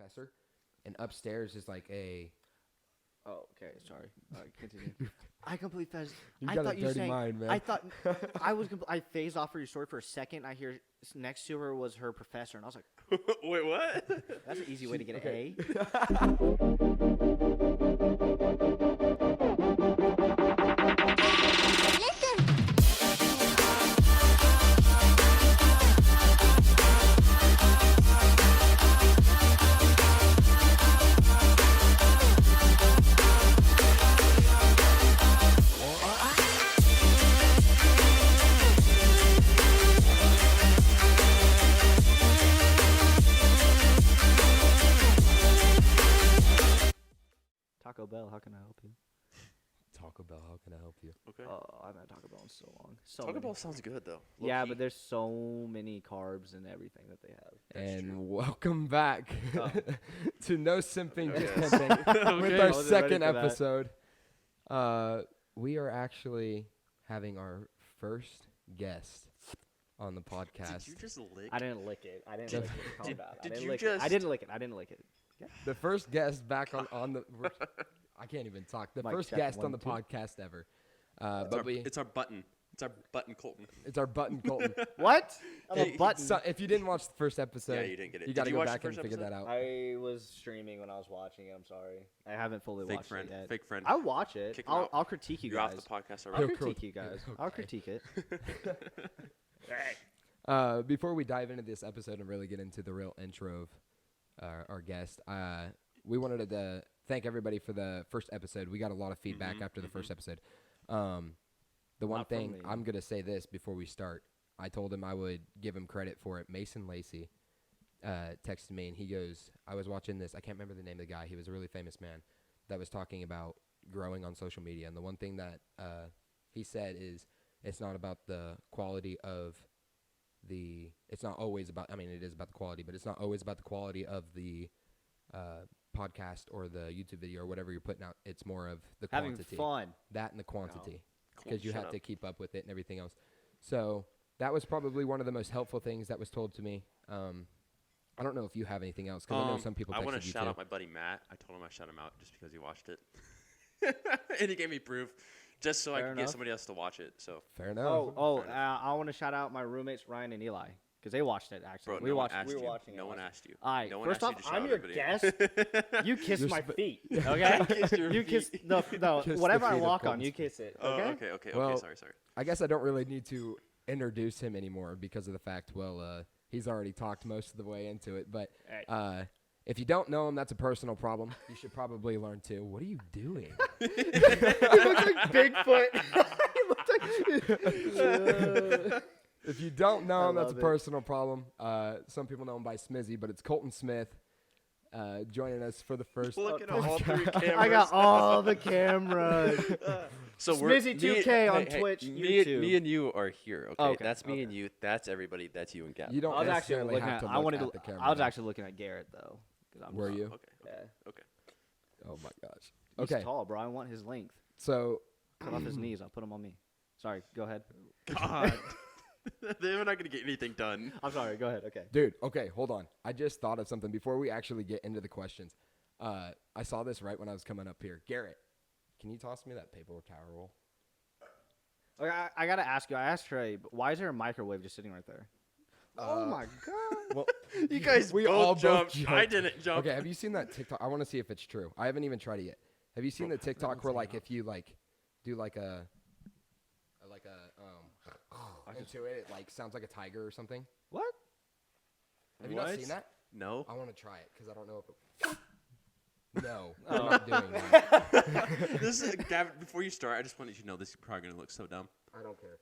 professor, and upstairs is like a. Oh, okay. Sorry. All right, continue. I completely phased. You I got a thought you dirty saying. mind, man. I thought I was. I phased off for your story for a second. I hear next to her was her professor, and I was like, Wait, what? "That's an easy way to get okay. an Taco Bell. How can I help you? Taco Bell, how can I help you? Okay. Oh, I haven't had Taco Bell in so long. Taco Bell sounds good though. Yeah, Low-key. but there's so many carbs and everything that they have. That's And true. welcome back Oh. to No Simping, Just Yes. Pimping with Okay. our I wasn't ready second for that. episode. We are actually having our first guest on the podcast. Did you just lick? I didn't lick it. I didn't Did- lick it. Calm did- down. I did didn't you lick it. I just- didn't lick it. I didn't lick it. The first guest back on the. I can't even talk. The Mic first check, guest on 1, the 2. podcast ever. It's our button. It's our button, Colton. It's our button, Colton. What? I'm Hey, a button. So if you didn't watch the first episode, Yeah, you didn't get it. You Did got to you go watch the back and first figure that episode? out. I was streaming when I was watching it. I'm sorry. I haven't fully Fake watched friend. it yet. Fake friend. I'll watch it. Kick him out. I'll critique you You're guys. off the podcast I'll already. He'll critique crit- you guys. yeah, I'll okay. critique it. Before we dive into this episode and really get into the real intro of our guest, we wanted to thank everybody for the first episode. We got a lot of feedback after the first episode. The one Not from thing me. I'm going to say this before we start, I told him I would give him credit for it. Mason Lacey texted me, and he goes, I was watching this. I can't remember the name of the guy. He was a really famous man that was talking about growing on social media. And the one thing that he said is it's not about the quality of the – it's not always about – I mean, it is about the quality, but it's not always about the quality of the podcast or the YouTube video or whatever you're putting out. It's more of the Having quantity. fun. That and the quantity. Cool, Because you shut have up. to keep up with it and everything else. So that was probably one of the most helpful things that was told to me. I don't know if you have anything else, because I know some people I texted want you to shout too. out my buddy Matt. I told him I shout him out just because he watched it. And he gave me proof just so I Fair could enough. get somebody else to watch it. So, Fair enough. I want to shout out my roommates Ryan and Eli because they watched it actually. bro, we no watched. one asked We were you. watching. No it one last asked you. All right. No one First asked off, you to shout I'm out your everybody. guest. You kiss You're my sp- feet, okay? Kiss your You kiss feet. no Kiss the whatever I feet of walk on. Colton's You kiss it. Oh, Okay. okay. Well, Sorry. I guess I don't really need to introduce him anymore because of the fact, he's already talked most of the way into it. But Hey. if you don't know him, that's a personal problem. You should probably learn too. What are you doing? He looks like Bigfoot. He looks like. If you don't know I him, that's a love it. personal problem. Some people know him by Smizzy, but it's Colton Smith joining us for the first. Look at all three cameras. I got all the cameras. So Smizzy 2K on Twitch, YouTube. Me and you are here. Okay, Okay, that's me okay. and you. That's everybody. That's you and Gavin. You don't I was actually necessarily looking have at. to I look wanted at to. the camera. I was though. actually looking at Garrett though. 'cause I'm Were just- you? Okay. Yeah. Okay. Oh my gosh. He's Okay. tall, bro. I want his length. So Cut off his knees. I'll put him on me. Sorry. Go ahead. God. They're not gonna get anything done. I'm sorry. Go ahead. Okay. Dude, okay, hold on. I just thought of something before we actually get into the questions. I saw this right when I was coming up here. Garrett, can you toss me that paper towel roll? Okay, I gotta ask you. I asked Trey, but why is there a microwave just sitting right there? Oh my god. Well, You guys we both all both jumped. I jumped. didn't jump. okay, have you seen that TikTok? I want to see if it's true. I haven't even tried it yet. Have you seen the TikTok where like if you like do like a into it, it like sounds like a tiger or something? What? Have you not What? seen that? No. I want to try it because I don't know if it. No, Oh. I'm not doing that. This is Gavin. Before you start, I just wanted you to know this is probably gonna look so dumb. I don't care.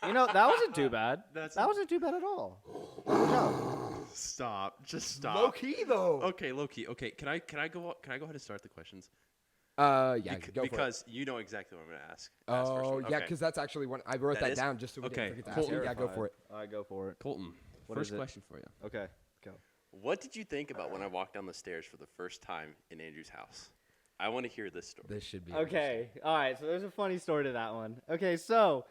You know that wasn't too bad. That's That wasn't too bad at all. Good job. Stop. Just stop. Low key though. Okay, low key. Okay, can I go ahead and start the questions? Yeah, go for it. Because you know exactly what I'm gonna ask. Ask first Oh, one. yeah, Okay. because that's actually one. I wrote That that is? down just so we Okay, didn't forget to cool. ask you. Yeah, go for it. All right, go for it. Colton, What first is it? question for you. Okay, go. What did you think about when I walked down the stairs for the first time in Andrew's house? I want to hear this story. This should be Okay, all right. So there's a funny story to that one. Okay, so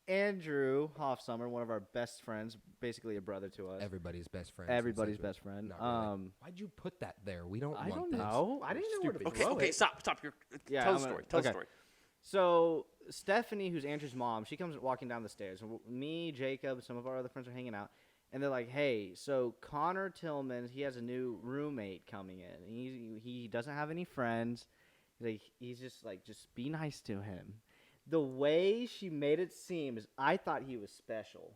Andrew Hoffsummer, one of our best friends, basically a brother to us. Everybody's best friend. Everybody's best friend. Not really. Why'd you put that there? We don't I want don't this. know. I didn't know where to Okay, throw okay, it. stop. Yeah, Tell I'm the gonna- story. Tell the okay. story. So Stephanie, who's Andrew's mom, she comes walking down the stairs. And me, Jacob, some of our other friends are hanging out, and they're like, "Hey, so Connor Tillman, he has a new roommate coming in. And he doesn't have any friends. He's just like, just be nice to him." The way she made it seem is, I thought he was special.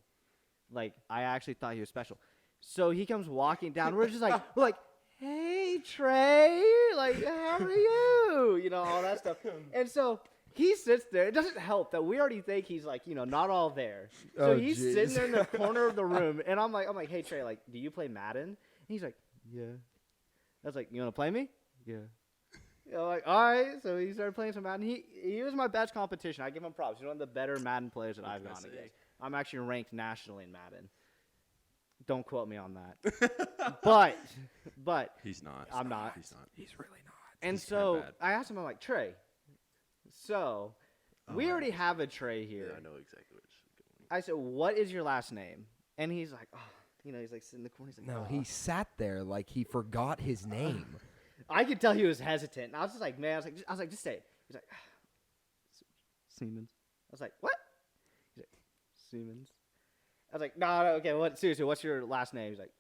Like, I actually thought he was special. So he comes walking down. We're like, "Hey, Trey, like, how are you?" You know, all that stuff. And so he sits there. It doesn't help that we already think he's like, you know, not all there. So Oh, he's jeez. sitting there in the corner of the room, and I'm like, "Hey, Trey, like, do you play Madden?" And he's like, "Yeah." I was like, "You want to play me?" "Yeah." You know, like, all right. So he started playing some Madden. He was my best competition. I give him props. He's one of the better Madden players that I've can I gone say? against. I'm actually ranked nationally in Madden. Don't quote me on that. but He's not. I'm not. He's not. He's really not. and He's kinda so bad. I asked him, I'm like, "Trey, so we already have a Trey here." Yeah, I know exactly what you're going. I said, "What is your last name?" And he's like, "Oh, you know," he's like sitting in the corner. He's like, No, "Oh." he sat there like he forgot his name. I could tell he was hesitant. And I was just like, "Man," I was like, "Just say it." He's like, "Siemens." I was like, "What?" He's like, "Siemens." I was like, "No, okay, what? Seriously, what's your last name?" He's like,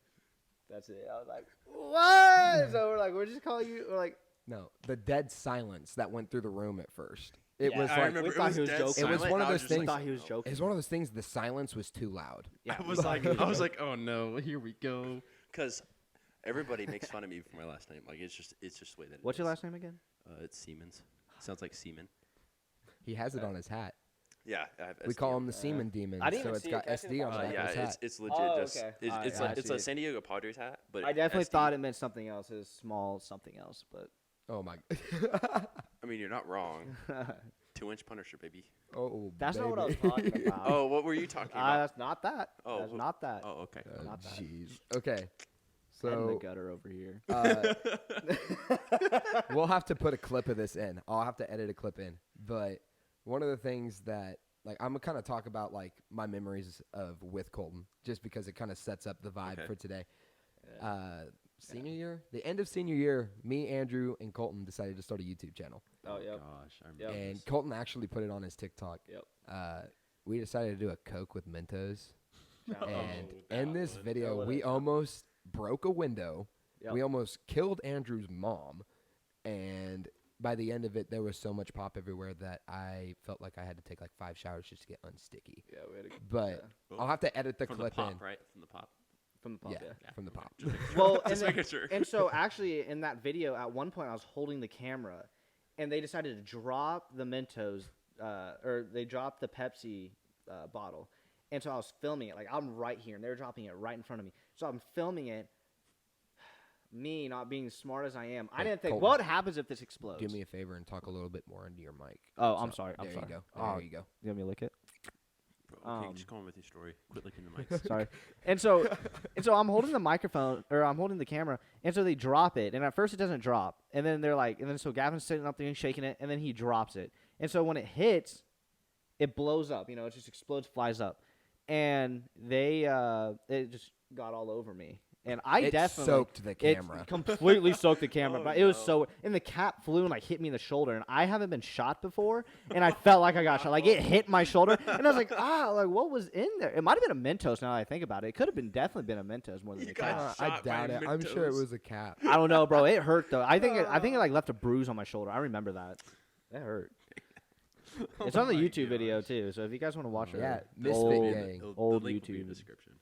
"That's it." I was like, "What?" So we're just calling you. We're like, No, the dead silence that went through the room at first. It Yeah, was I like remember we it thought was he was dead joking. It was silent, one of and I those just things- like, thought he was oh. joking. it was one of those things. The silence was too loud. Yeah, I was we thought like, he was I was joking. like, oh no, here we go. Because everybody makes fun of me for my last name. Like it's just the way that it "What's your is. last name again?" It's Siemens. Sounds like semen. He has it on his hat. Yeah, I have We SD call on him the it. Semen Demon. I didn't so even it's see it. got Can I see the SD on box? the back Yeah, of his hat. it's legit Oh, just okay. it's, I it's like it's see a it. San Diego Padres hat, but I definitely SD. thought it meant something else. It was small something else, but Oh my. I mean, you're not wrong. 2-inch Punisher, baby. Oh, that's not what I was baby. talking about. Oh, what were you talking about? That's not that. Oh, That's wh- not that. Oh, okay. Oh, Not that. jeez. Okay. Head in the So gutter over here. we'll have to put a clip of this in. I'll have to edit a clip in. But one of the things that, like, I'm gonna kind of talk about like my memories of with Colton, just because it kind of sets up the vibe Okay. for today. Senior year, the end of senior year, me, Andrew, and Colton decided to start a YouTube channel, Oh, yep. Gosh, I remember Yep. and this. Colton actually put it on his TikTok. Yep. We decided to do a Coke with Mentos, Oh, and that in this one. video, That we one. almost broke a window. Yep. We almost killed Andrew's mom, and by the end of it, there was so much pop everywhere that I felt like I had to take like 5 showers just to get unsticky. Yeah, we had a, But yeah. I'll have to edit the From clip the pop, in. right? From the pop. From the pump, Yeah, yeah. from the okay. pop. Just making sure. Well, Just and, making sure. and so actually in that video, at one point I was holding the camera, and they decided to drop the Mentos, or they dropped the Pepsi bottle, and so I was filming it. Like I'm right here, and they're dropping it right in front of me. So I'm filming it. Me not being smart as I am, I Hey, didn't think, Colton, what happens if this explodes? Do me a favor and talk a little bit more into your mic. Oh, I'm sorry. There I'm sorry. you go. Oh, There you go. you want me to lick it? Bro, okay, just go on with your story. Quit licking the mics. Sorry. And so I'm holding the microphone, or I'm holding the camera, and so they drop it, and at first it doesn't drop, and then they're like, and then so Gavin's sitting up there and shaking it, and then he drops it, and so when it hits, it blows up, you know, it just explodes, flies up, and they it just got all over me, and I It definitely soaked the camera. It completely soaked the camera, Oh, but it was no. so, and the cap flew and like hit me in the shoulder, and I haven't been shot before, and I felt like I got shot. Like it hit my shoulder, and I was like, like what was in there? It might have been a Mentos. Now that I think about it, it could have been definitely been a Mentos more than You a got cap. I shot by doubt it. I'm sure it Mentos. was a cap. I don't know, bro. It hurt though. I think it like left a bruise on my shoulder. I remember that. It hurt. It's on the Oh my YouTube video gosh. too, so if you guys want to watch it, Yeah, This Misfit will be old, in Gang. the old link will be in YouTube. the description.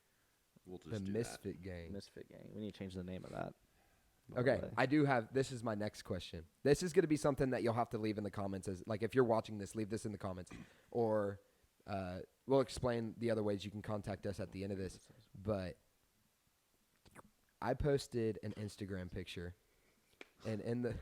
We'll just The do Misfit Gang. Misfit Gang. We need to change the name of that. By Okay, the way. I do have. This is my next question. This is going to be something that you'll have to leave in the comments. As like, if you're watching this, leave this in the comments, or we'll explain the other ways you can contact us at the end of this. But I posted an Instagram picture, and in the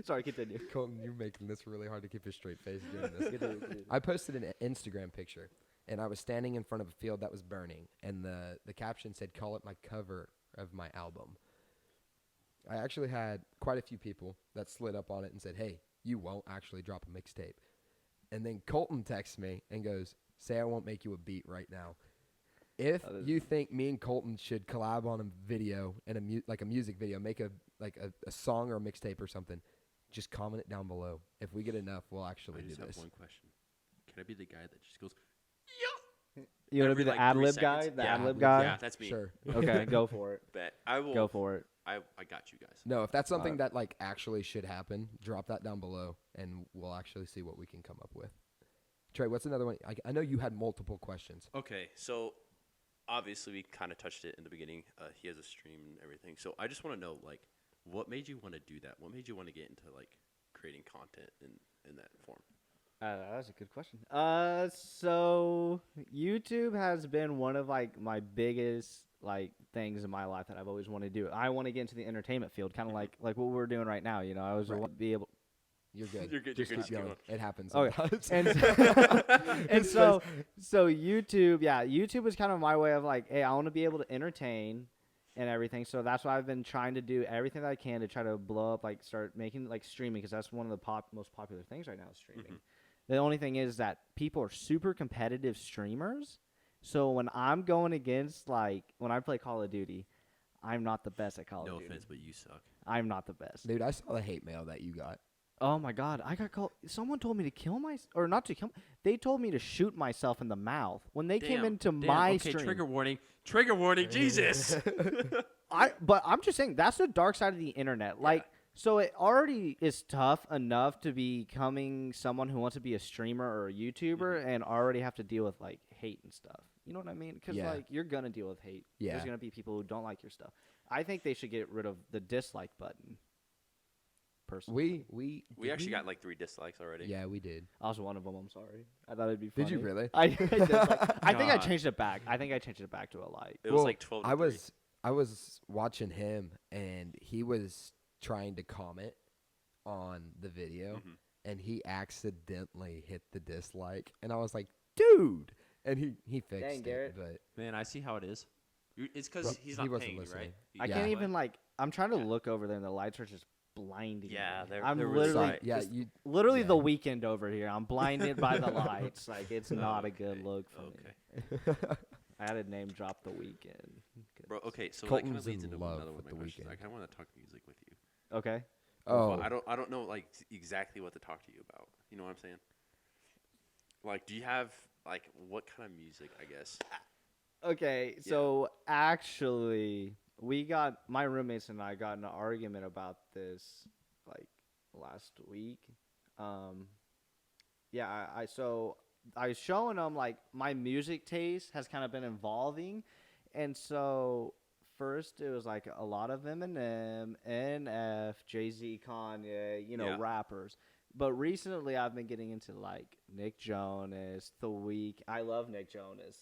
Sorry, continue. Colton, you're making this really hard to keep a straight face doing this. I posted an Instagram picture, and I was standing in front of a field that was burning, and the caption said, "Call it my cover of my album." I actually had quite a few people that slid up on it and said, "Hey, you won't actually drop a mixtape." And then Colton texts me and goes, say I won't make you a beat right now. If That is- you think me and Colton should collab on a video and a music video, make a song or a mixtape or something, just comment it down below. If we get enough, we'll actually I do just have this. one question. Can I be the guy that just goes, You want to every, be the like, ad 3 lib guy? seconds? The Yeah. ad lib Ad-lib, guy? yeah, that's me. Sure. Okay, go for it. Bet. I will. Go for it. I got you guys. No, if that's something Alright. that like actually should happen, drop that down below, and we'll actually see what we can come up with. Trey, what's another one? I know you had multiple questions. Okay, so obviously we kind of touched it in the beginning. He has a stream and everything. So I just want to know, like, what made you want to do that? What made you want to get into, like, creating content in that form? That's a good question. So YouTube has been one of like my biggest like things in my life that I've always wanted to do. I want to get into the entertainment field, kind of like what we're doing right now. You know, I always Right. want to be able. You're good. You're good, Just you're keep good, just going. keep It happens Okay. sometimes. And so YouTube, yeah, YouTube was kind of my way of like, hey, I want to be able to entertain and everything. So that's why I've been trying to do everything that I can to try to blow up, like start making like streaming, because that's one of the most popular things right now is streaming. The only thing is that people are super competitive streamers. So when I'm going against, like, when I play Call of Duty, I'm not the best at Call No of Duty. offense, but you suck. I'm not the best. Dude, I saw the hate mail that you got. Oh my God, I got called. Someone told me to kill or not to kill. They told me to shoot myself in the mouth when they came into my okay, stream. trigger warning. Trigger warning, Jesus. But I'm just saying that's the dark side of the internet. Like, so it already is tough enough to becoming someone who wants to be a streamer or a YouTuber and already have to deal with like hate and stuff. You know what I mean? Because Yeah. like you're gonna deal with hate. Yeah. There's gonna be people who don't like your stuff. I think they should get rid of the dislike button. Personally, We actually got like 3 dislikes already. Yeah, we did. I was one of them. I'm sorry. I thought it'd be funny. Did you really? I think I God. changed it back. I think I changed it back to a like. It was like 12 to 3. I was watching him, and he was trying to comment on the video, Mhm. and he accidentally hit the dislike, and I was like, dude, and he fixed Dang, it, Garrett. but Man, I see how it is. It's Bro, because he's he not wasn't paying you, listening. right? I Yeah. can't even like. I'm trying to Yeah. look over there, and the lights are just blinding. Yeah, me. they're I'm really literally bright. yeah, just- you literally yeah. the weekend over here. I'm blinded by the lights. Like it's not a good Okay, look for okay. me. I had to name drop the weekend. Bro, okay, so that kind Colton's of leads in into love another one with of my The questions. I Weeknd. kind of want to talk music with you. Okay. oh, But I don't know like exactly what to talk to you about. You know what I'm saying? Like, do you have like what kind of music? I guess. Okay. Yeah. So actually, my roommates and I got in an argument about this like last week. Yeah. I was showing them like my music taste has kind of been evolving, and so first it was like a lot of Eminem, NF, Jay-Z, Kanye, Yeah. rappers. But recently I've been getting into like Nick Jonas, I love Nick Jonas,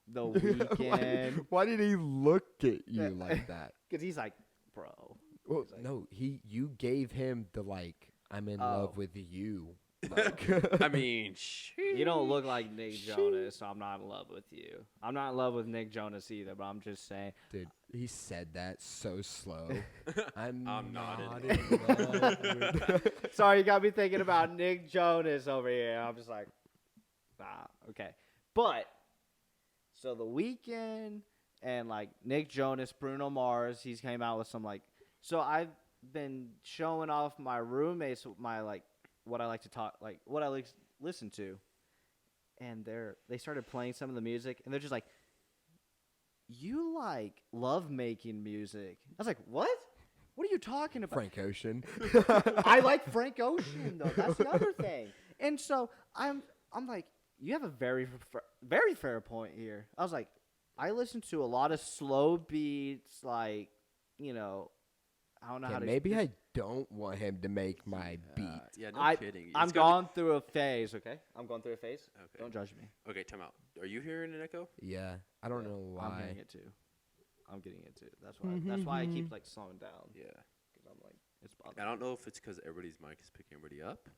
The Weeknd, why did he look at you like that? because he's like, bro. Well, He's like- no, you gave him the like, I'm in Oh. love with you. Like, I mean, You don't look like Nick Jonas, so I'm not in love with you. I'm not in love with Nick Jonas either, but I'm just saying. dude, he said that so slow. I'm not not in in love with Sorry, you got me thinking about Nick Jonas over here. I'm just like, okay. But, so The Weeknd and like Nick Jonas, Bruno Mars, he's came out with some like, so I've been showing off my roommates my like, what I like to talk, like what I like to listen to. And they started playing some of the music and they're just like, you like love making music. I was like, what? What are you talking about? Frank Ocean. I like Frank Ocean though. That's the other thing. And so I'm like, you have a very fair point here. I was like, I listen to a lot of slow beats, like, I don't know how to. Maybe I don't want him to make my beat. Yeah, no kidding. I'm It's gonna going through a phase. Okay, I'm going through a phase. Okay. Don't judge me. Okay, time out. Are you hearing an echo? Yeah, I don't know why. I'm getting it too. I'm getting it too. That's why I keep like slowing down. Yeah. Because I'm like, it's bothering. I don't know if it's because everybody's mic is picking everybody up,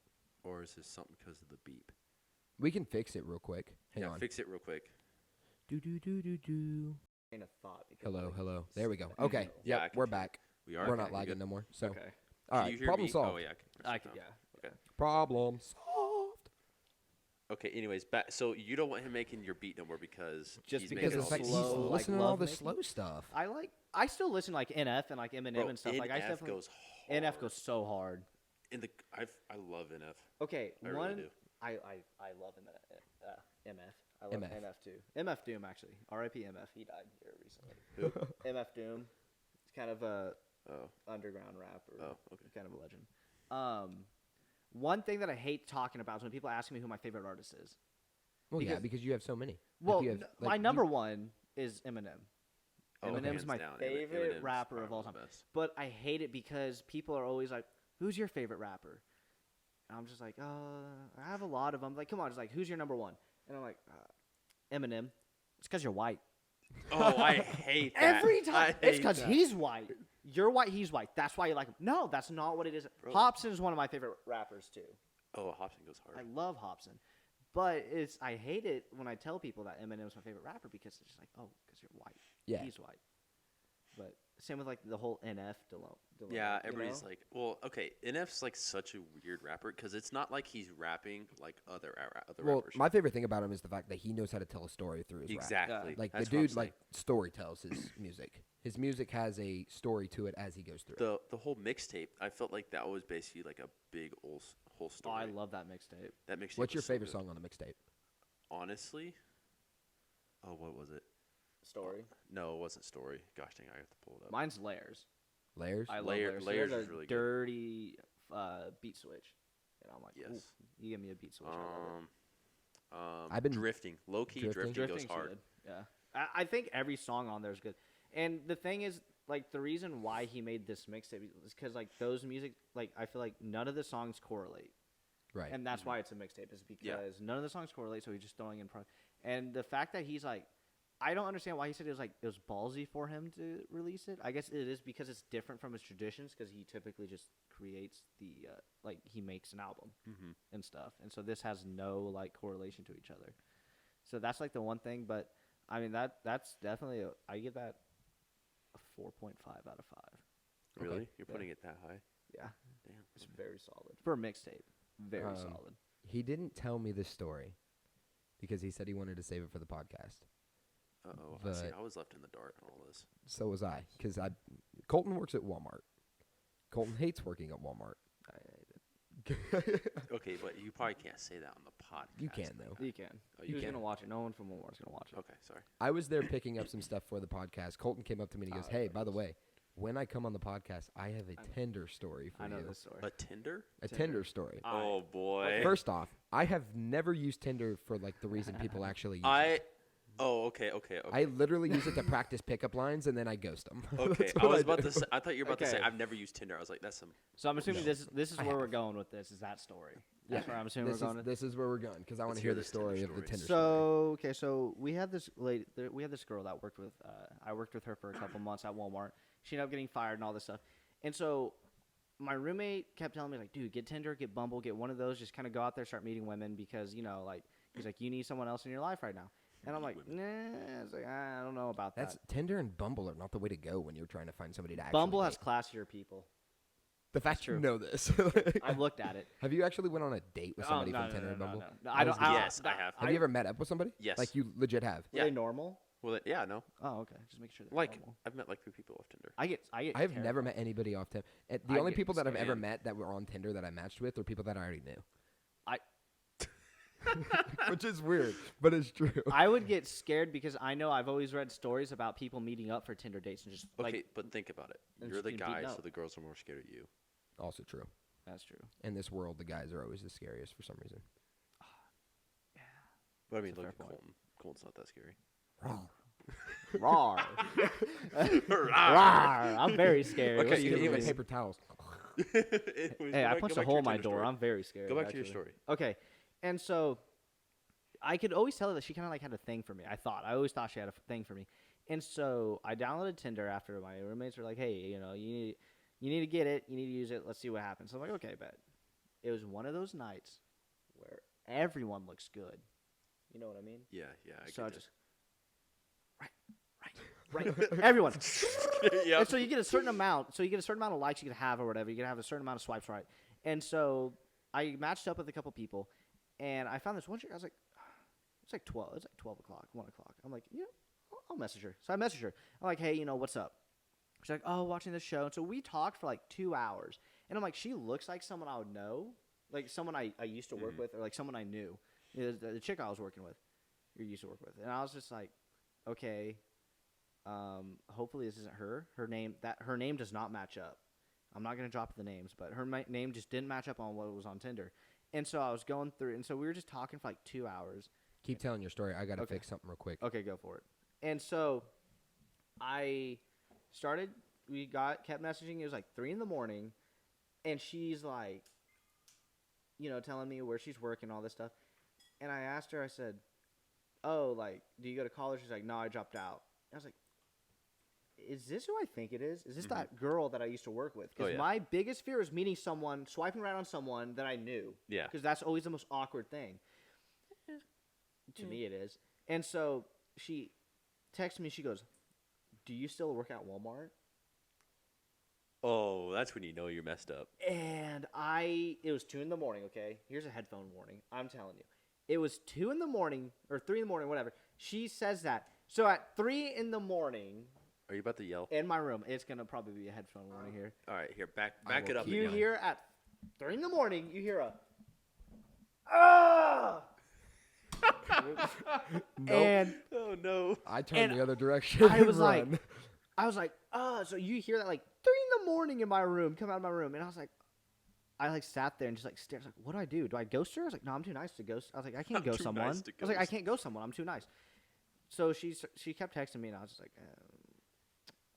or is this something because of the beep? We can fix it real quick. Hang yeah, on. fix it real quick. Do do do do do. Train of thought. because, Hello, like, hello. There we go. Yeah, Okay. Yeah, I Yep, can we're hear back. We are. We're Okay, not we lagging good? no more. So, Okay. all Can you right. hear Problem me? solved. Oh yeah. I can. now. Yeah. Okay. Problem solved. Okay. Anyways, so you don't want him making your beat no more because Just he's because Because making of all the fact these. he's slow, like, listening to all love the making. slow stuff. I still listen to like NF and like Eminem Bro, and stuff. Like I NF definitely goes hard. NF goes so hard. I love NF. Okay, I really one do. I love MF. I love MF. MF too. MF Doom actually. R.I.P. MF. He died here recently. Who? MF Doom. It's kind of a Oh. underground rapper. Oh, okay. Kind of a legend. One thing that I hate talking about is when people ask me who my favorite artist is. Well, yeah, because- because you have so many. Like, Well, you have, my like, number one is Eminem. Oh, Eminem's hands my down, favorite Eminem's rapper of all probably time. the best. But I hate it because people are always like, "Who's your favorite rapper?" And I'm just like, I have a lot of them. Like, come on, it's like, who's your number one? And I'm like, Eminem. It's because you're white. Oh, I hate that. Every time. I It's hate because that. he's white. You're white, he's white. That's why you like him. No, that's not what it is. Bro. Hobson is one of my favorite rappers, too. Oh, Hobson goes I hard. love Hobson. But I hate it when I tell people that Eminem's my favorite rapper because it's just like, oh, because you're white. Yeah. He's white. But same with like the whole NF dilemma. Yeah, you everybody's know? like, well, okay, NF's like such a weird rapper because it's not like he's rapping like other Well, rappers. my favorite thing about him is the fact that he knows how to tell a story through his rap. Exactly. Like That's the what I'm dude, like story tells his music. His music has a story to it as he goes through. the whole mixtape. I felt like that was basically like a big whole Oh, story. I love that mixtape. that mixtape. What's your was so favorite good. song on the mixtape? Honestly, oh, what was it? Story. No, it wasn't Story. Gosh dang, I have to pull it up. Mine's Layers. Layers. I love Layer- Layers. Layers He has is a really good. dirty beat switch. And I'm like, Yes. ooh, you give me a beat switch. I love it. I've been drifting. Low key drifting, goes Drifting's hard. good. Yeah. I think every song on there is good. And the thing is, like, the reason why he made this mixtape is because, like, those music, like, I feel like none of the songs correlate. Right. And that's why it's a mixtape, is because Yeah. none of the songs correlate, so he's just throwing in. And the fact that he's like, I don't understand why he said it was ballsy for him to release it. I guess it is because it's different from his traditions, because he typically just creates like, he makes an album and stuff. And so this has no, like, correlation to each other. So that's, like, the one thing. But, I mean, that's definitely, I give that a 4.5 out of 5. Really? Okay. You're Yeah. putting it that high? Yeah. Damn. It's very solid. For a mixtape. Very solid. He didn't tell me this story because he said he wanted to save it for the podcast. Uh-oh. But- I was left in the dark on all this. So was I, because Colton works at Walmart. Colton hates working at Walmart. Okay, but you probably can't say that on the podcast. You can though. You can. Oh, you Who's can. going to watch it? No one from Walmart's going to watch it. Okay, sorry. I was there picking up some stuff for the podcast. Colton came up to me and he goes, Oh, "Hey, by the way, when I come on the podcast, I have a Tinder story for I know you. this story. A Tinder? A Tinder story." Oh boy. First off, I have never used Tinder for like the reason people actually use it. I. Oh, okay. I literally use it to practice pickup lines and then I ghost them. Okay, I was about to say. I thought you were about to say Okay. I've never used Tinder. I was like, that's some. So I'm assuming this is I where we're have. going with this. Is that story? That's where I'm assuming This we're is, going. this is where we're going because I want Let's to hear hear the this Tinder story of the story. Tinder story. So okay, so we had this lady. We had this girl that worked with. I worked with her for a couple months at Walmart. She ended up getting fired and all this stuff. And so my roommate kept telling me like, dude, get Tinder, get Bumble, get one of those. Just kind of go out there, start meeting women because like he's like, you need someone else in your life right now. And I'm like, nah. It's like, I don't know about That's that. Tinder and Bumble are not the way to go when you're trying to find somebody to actually Bumble has date. classier people. The fact true. you know this. I've looked at it. Have you actually went on a date with somebody no, from Tinder and Bumble? No, I don't. Yes, I have. Have you ever met up with somebody? Yes. Like you legit have? Are they normal? Well, yeah, no. Oh, okay. Just make sure they're Like normal. I've met like 3 people off Tinder. I get. I have never met anybody off Tinder. The I only get people that I've ever scared. met that were on Tinder that I matched with are people that I already knew. I- Which is weird, but it's true. I would get scared because I know I've always read stories about people meeting up for Tinder dates and just Okay, like but think about it. and You're just the getting guy, beaten so up. the girls are more scared of you. Also true. that's true. In this world, the guys are always the scariest for some reason. But I mean, That's a look at fair point. Colton. Colton's not that scary. Rawr. Rawr. I'm very scared. Okay, What's you the can Even even movie? paper towels. Hey, I punched a hole in my door. I'm very scared. Go back to your actually. story. Okay, and so I could always tell her that she kind of like had a thing for me. I always thought she had a thing for me, and so I downloaded Tinder after my roommates were like, "Hey, you need to get it. You need to use it. Let's see what happens." So I'm like, "Okay, bet." It was one of those nights where everyone looks good. You know what I mean? Yeah, I So I get just right, everyone. Yeah. And so you get a certain amount. So you get a certain amount of likes you can have or whatever. You can have a certain amount of swipes right. And so I matched up with a couple people, And I found this one chick. I was like, it's like 12. It's like 12 o'clock, 1 o'clock. I'm like, yeah, I'll message her. So I message her. I'm like, hey, what's up? She's like, oh, watching this show. And so we talked for like 2 hours. And I'm like, she looks like someone I would know, like someone I used to work with, or like someone I knew. The chick I was working with, or used to work with. And I was just like, okay, hopefully this isn't her. Her name does not match up. I'm not going to drop the names, but her name just didn't match up on what was on Tinder. And so I was going through, and so we were just talking for like 2 hours. Keep telling your story. I got to fix something real quick. Okay, go for it. And so I kept messaging. It was like 3 in the morning, and she's like, telling me where she's working, all this stuff. And I asked her, I said, oh, like, do you go to college? She's like, no, I dropped out. I was like, is this who I think it is? Is this that girl that I used to work with? Because my biggest fear is meeting someone, swiping right on someone that I knew. Yeah. Because that's always the most awkward thing. To me, it is. And so she texted me. She goes, do you still work at Walmart? Oh, that's when you know you're messed up. And it was 2 in the morning, okay? Here's a headphone warning. I'm telling you. It was 2 in the morning, or 3 in the morning, whatever. She says that. So at 3 in the morning... Are you about to yell? In my room. It's going to probably be a headphone warning here. All right, here, back it up. You hear at 3 in the morning, you hear a... Ah! Nope. And... Oh, no. I turned the other direction. I was like, so you hear that like 3 in the morning in my room, come out of my room. And I was like, I sat there and just like stared. I was like, what do I do? Do I ghost her? I was like, no, I'm too nice to ghost. I was like, I can't ghost someone. I was like, I can't ghost someone. I'm too nice. So she kept texting me, and I was just like,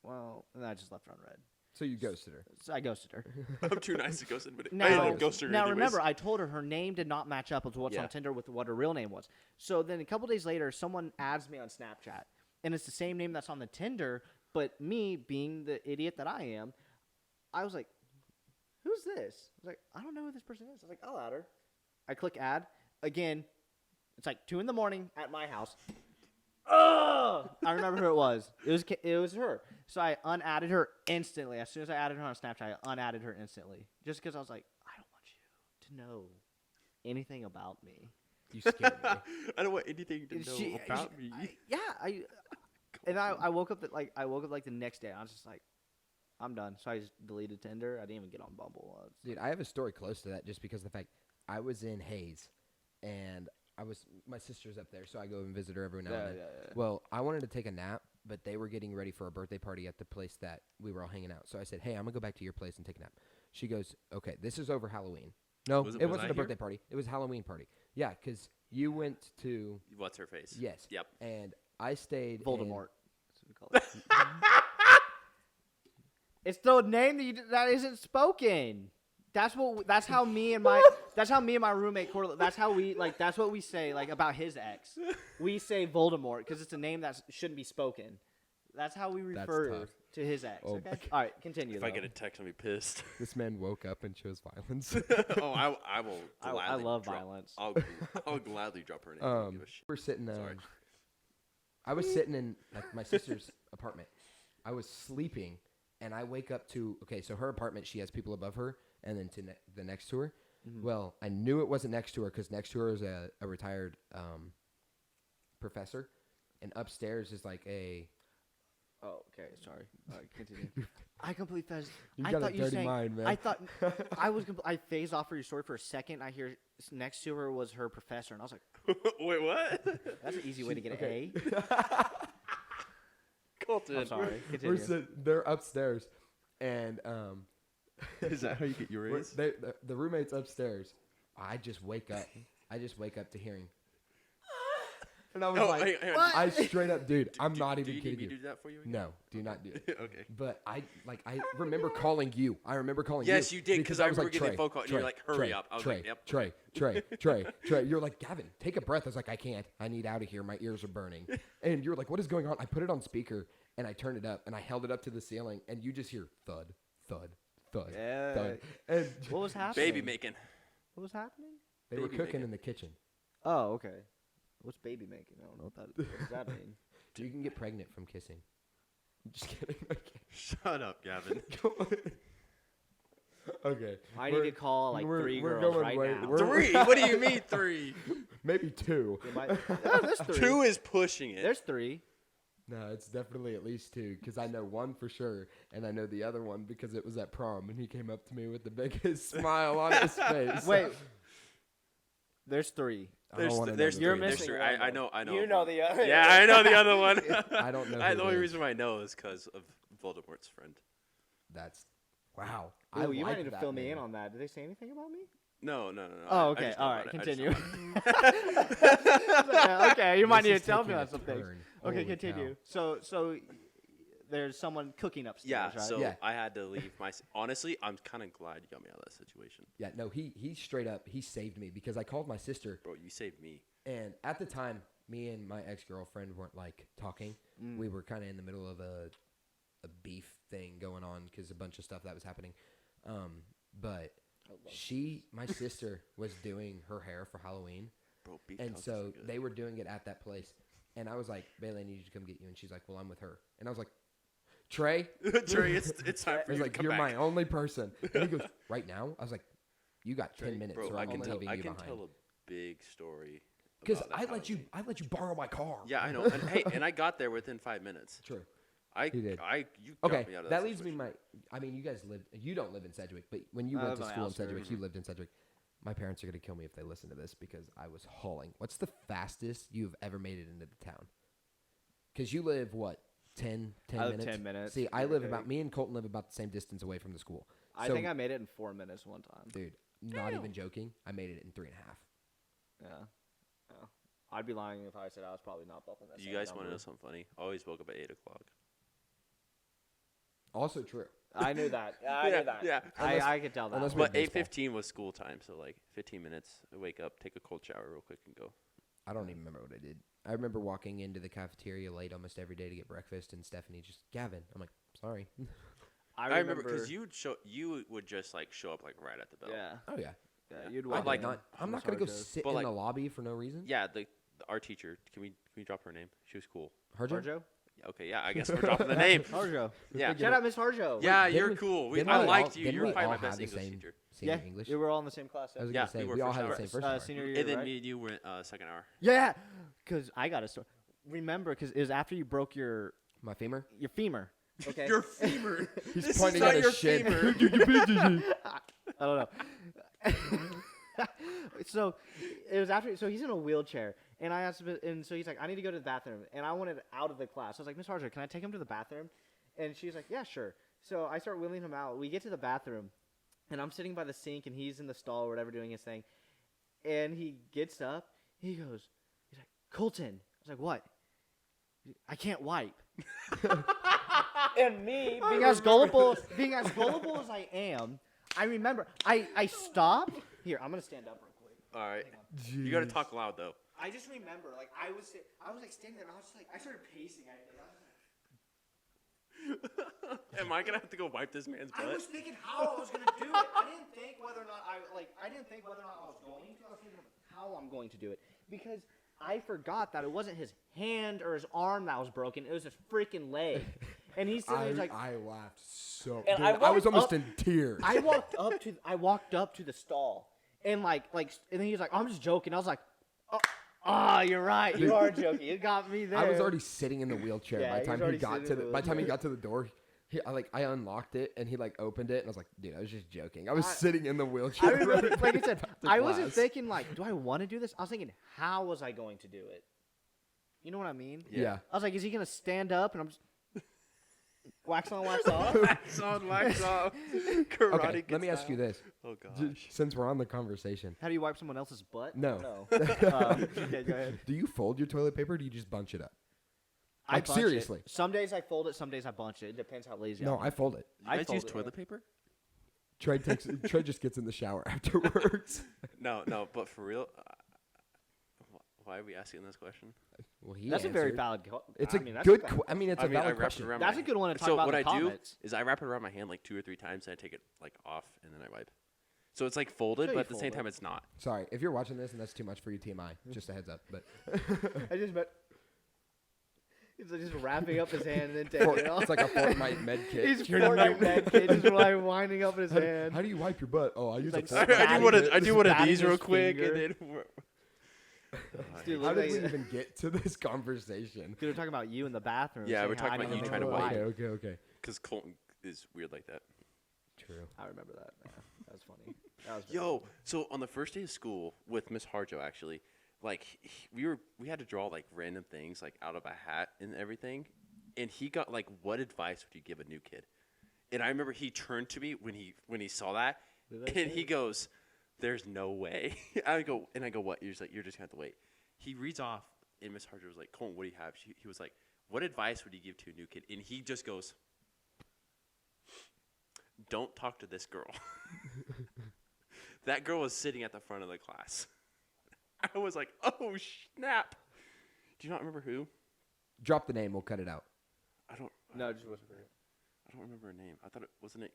well, and I just left her on red. So you ghosted her. So I ghosted her. I'm too nice to ghost anybody. Now, I didn't ghost her anyways. Remember, I told her name did not match up with what's on Tinder with what her real name was. So then a couple days later, someone adds me on Snapchat, and it's the same name that's on the Tinder, but me being the idiot that I am, I was like, who's this? I was like, I don't know who this person is. I was like, I'll add her. I click add. Again, it's like 2 in the morning at my house. Oh! I remember who it was. It was her. So I unadded her instantly. As soon as I added her on Snapchat, I unadded her instantly. Just because I was like, I don't want you to know anything about me. You scared me. I don't want anything to know about me. I woke up like the next day. And I was just like, I'm done. So I just deleted Tinder. I didn't even get on Bumble. Dude, I have a story close to that just because of the fact I was in Hayes, and my sister's up there, so I go and visit her every now and then. Yeah. Well, I wanted to take a nap, but they were getting ready for a birthday party at the place that we were all hanging out. So I said, hey, I'm going to go back to your place and take a nap. She goes, okay, this is over Halloween. No, it wasn't a birthday party. It was a Halloween party. Yeah, because you went to... What's her face? Yes. Yep. And I stayed Voldemort. That's what we call it. It's the name that isn't spoken. That's how me and my roommate correlate. That's what we say like about his ex. We say Voldemort because it's a name that shouldn't be spoken. That's how we refer to his ex. Oh, okay. All right, continue. If I get a text, I'll be pissed. This man woke up and chose violence. Oh, I will. Gladly I love violence. I'll gladly drop her name. We're sitting. I was sitting in like my sister's apartment. I was sleeping, and I wake up to so her apartment. She has people above her, and then to the next to her. Mm-hmm. Well, I knew it wasn't next to her because next to her is a retired professor, and upstairs is like a. Oh, okay. Sorry. All right, continue. I completely phased. You got a dirty mind, man. I thought I phased off for your story for a second. I hear next to her was her professor, and I was like, "Wait, what?" That's an easy way to get an A. Colton. I'm sorry. Continue. They're upstairs, and is that how you get your A's? The roommate's upstairs. I just wake up. To hearing. And I was what? I straight up, dude, I'm not even kidding you. Do you need me to do that for you again? No, do not do it. Okay. But I remember calling you. Yes, you did, because I remember getting a phone call, and you're like, hurry up. I was like, yep. Trey. You're like, Gavin, take a breath. I was like, I can't. I need out of here. My ears are burning. And you're like, what is going on? I put it on speaker, and I turned it up, and I held it up to the ceiling, and you just hear thud, thud, thud, thud. And what was happening? Baby making. What was happening? They were cooking in the kitchen. Oh, okay. What's baby making? I don't know what does that mean. You can get pregnant from kissing. I'm just kidding. Shut up, Gavin. Okay. I need to call like we're 3 girls going right way- now. we're- 3? What do you mean 3? Maybe 2. There's 3. 2 is pushing it. There's 3. No, it's definitely at least 2 because I know one for sure, and I know the other one because it was at prom, and he came up to me with the biggest smile on his face. Wait. There's 3. I don't wanna know There's the You're three. there's missing three. one, I though. know. You know the other. Yeah, I know the other one. I don't know. The who only it is. reason why I know is because of Voldemort's friend. That's wow. Oh, you like might need to that fill me name. in on that. Did they say anything about me? No. Oh, I okay. just know All right. about it. I just Continue. know about it. Okay. You might need This to is tell me taking on a some things. turn. Okay. Holy Continue. cow. So there's someone cooking upstairs, Yeah, right? so Yeah. I had to leave my. Honestly, I'm kind of glad you got me out of that situation, Yeah, no, he straight up he saved me because I called my sister, bro. You saved me. and at the time, me and my ex-girlfriend weren't like talking. We were kind of in the middle of a beef thing going on because a bunch of stuff that was happening. But my sister was doing her hair for Halloween, Bro, beef and toast so is good. they were doing it at that place. And I was like, Bailey, I need you to come get you. And she's like, well, I'm with her. And I was like, Trey? Trey, it's time for He's you like, to come you're back. my only person. And he goes, right now? I was like, you got 10 minutes Bro, or I I'm can leaving tell. I you can behind. tell a big story. Because about that I let you borrow my car. Yeah, I know. And hey, and I got there within 5 minutes. True. You did. got Okay, me out of that leads me situation. you guys you don't live in Sedgwick, but when you I went to live on school in outskirts. Sedgwick, you lived in Sedgwick. My parents are going to kill me if they listen to this because I was hauling. What's the fastest you've ever made it into the town? Because you live, what, 10 I live minutes? 10 minutes, See, I give or live take. about, me and Colton live about the same distance away from the school. I So, think I made it in 4 minutes one time. dude, not even joking, I made it in 3.5. Yeah. I'd be lying if I said I was probably not bumping that. You guys want to know something funny? I always woke up at 8 o'clock. Also true. I knew that. I knew that. Yeah. I could tell that. unless one. But baseball. 8:15 was school time, so like 15 minutes. I wake up, take a cold shower real quick, and go. I don't even remember what I did. I remember walking into the cafeteria late almost every day to get breakfast, and Stephanie just, Gavin. I'm like, sorry. I remember because you would just like show up like right at the bell. Yeah. Oh, yeah. Yeah. You'd I walk like in. not, I'm not going to go sit But, in like- the lobby for no reason. Yeah, our teacher. Can we drop her name? She was cool. Harjo? Harjo? Yeah, okay, yeah. I guess we're dropping the name. Harjo. Yeah. Shout out Miss Harjo. Yeah, Didn't you're we- cool. didn't I we all- liked you. didn't You were we probably all my have best the English same teacher. senior Yeah. English? We were all in the same class. I was Yeah, going to say, we were we all for had the sure. same first hour. Senior year, And then right? me and you went second hour. Yeah. Because I got a story. Remember, because it was after you broke your My femur? femur. Okay. Your femur. He's This is pointing not at your his shin. femur. I don't know. So it was after. So he's in a wheelchair, and I asked him, and so he's like, "I need to go to the bathroom," and I wanted out of the class. I was like, "Miss Harjo, can I take him to the bathroom?" And she's like, "Yeah, sure." So I start wheeling him out. We get to the bathroom, and I'm sitting by the sink, and he's in the stall or whatever doing his thing, and he gets up. He's like, "Colton." I was like, "What?" I can't wipe. And me, being as gullible as I am, I remember I stopped. Here, I'm gonna stand up real quick. All right. You got to talk loud though. I just remember, like I was like standing there, and I was just like, I started pacing. Am I gonna have to go wipe this man's I butt? was thinking how I was gonna do it. I didn't think whether or not I was going to. I was thinking how I'm going to do it because I forgot that it wasn't his hand or his arm that was broken. It was his freaking leg. And he's sitting there like, I laughed so. And Dude, I I was walked almost up- in tears. I walked up to the stall and and then he was like, I'm just joking. I was like, oh, you're right. You are joking. It got me there. I was already sitting in the wheelchair Yeah, by the he was time he already got sitting to in the the by the time he wheelchair. got to the door. I unlocked it and he opened it and I was like, dude, I was just joking. I was sitting in the I wheelchair. remember, running like I said, back to I wasn't class. thinking like, do I want to do this? I was thinking, how was I going to do it? You know what I mean? Yeah. I was like, is he gonna stand up and I'm just wax on, wax off? Wax on, wax off. Karate Okay, Kid let me ask style. you this. Oh J- gosh. Since we're on the conversation, How do you wipe someone else's butt? No. No. Okay, go ahead. do you fold your toilet paper or do you just bunch it up? I Like, bunch it. seriously. Some days I fold it, some days I bunch it. It depends how lazy No, I am. I fold it. You guys fold use it, toilet paper? Trey just gets in the shower afterwards. No, but for real, why are we asking this question? Well, he That's a very answered. valid. It's I a mean, that's good. a valid- I mean, it's I a mean, I valid wrap it question. around That's my a good one to talk So about what in the I do comments. is I wrap it around my hand like 2 or 3 times, and I take it like off, and then I wipe. So it's like folded, So but you at the same fold it. time, it's not. Sorry if you're watching this and that's too much for you, TMI. Just a heads up. But I just bet. He's like just wrapping up his hand and then taking it off. It's like a Fortnite med kit. He's Fortnite med kit, just like winding up his hand. How do you wipe your butt? Oh, I use like a I Fortnite. I do one of batting these real his quick, finger. and then Dude, How look did we like- even get to this conversation? Dude, we're talking about you in the bathroom. Yeah, saying we're how talking I about need you to trying to make a wipe. wipe. Okay. because Colton is weird like that. True. I remember that. Yeah, that was funny. That was Yo, so on the first day of school with Miss Harjo, actually, like we had to draw like random things like out of a hat and everything, and he got like, what advice would you give a new kid? And I remember he turned to me when he saw that, and he goes, "There's no way." I go, "What?" You're just gonna have to wait. He reads off, and Miss Harjo was like, "Colton, what do you have?" He was like, "What advice would you give to a new kid?" And he just goes, "Don't talk to this girl." That girl was sitting at the front of the class. I was like, "Oh snap!" Do you not remember who? Drop the name. We'll cut it out. I don't. No, just whisper it. I don't remember her name. I thought it wasn't it.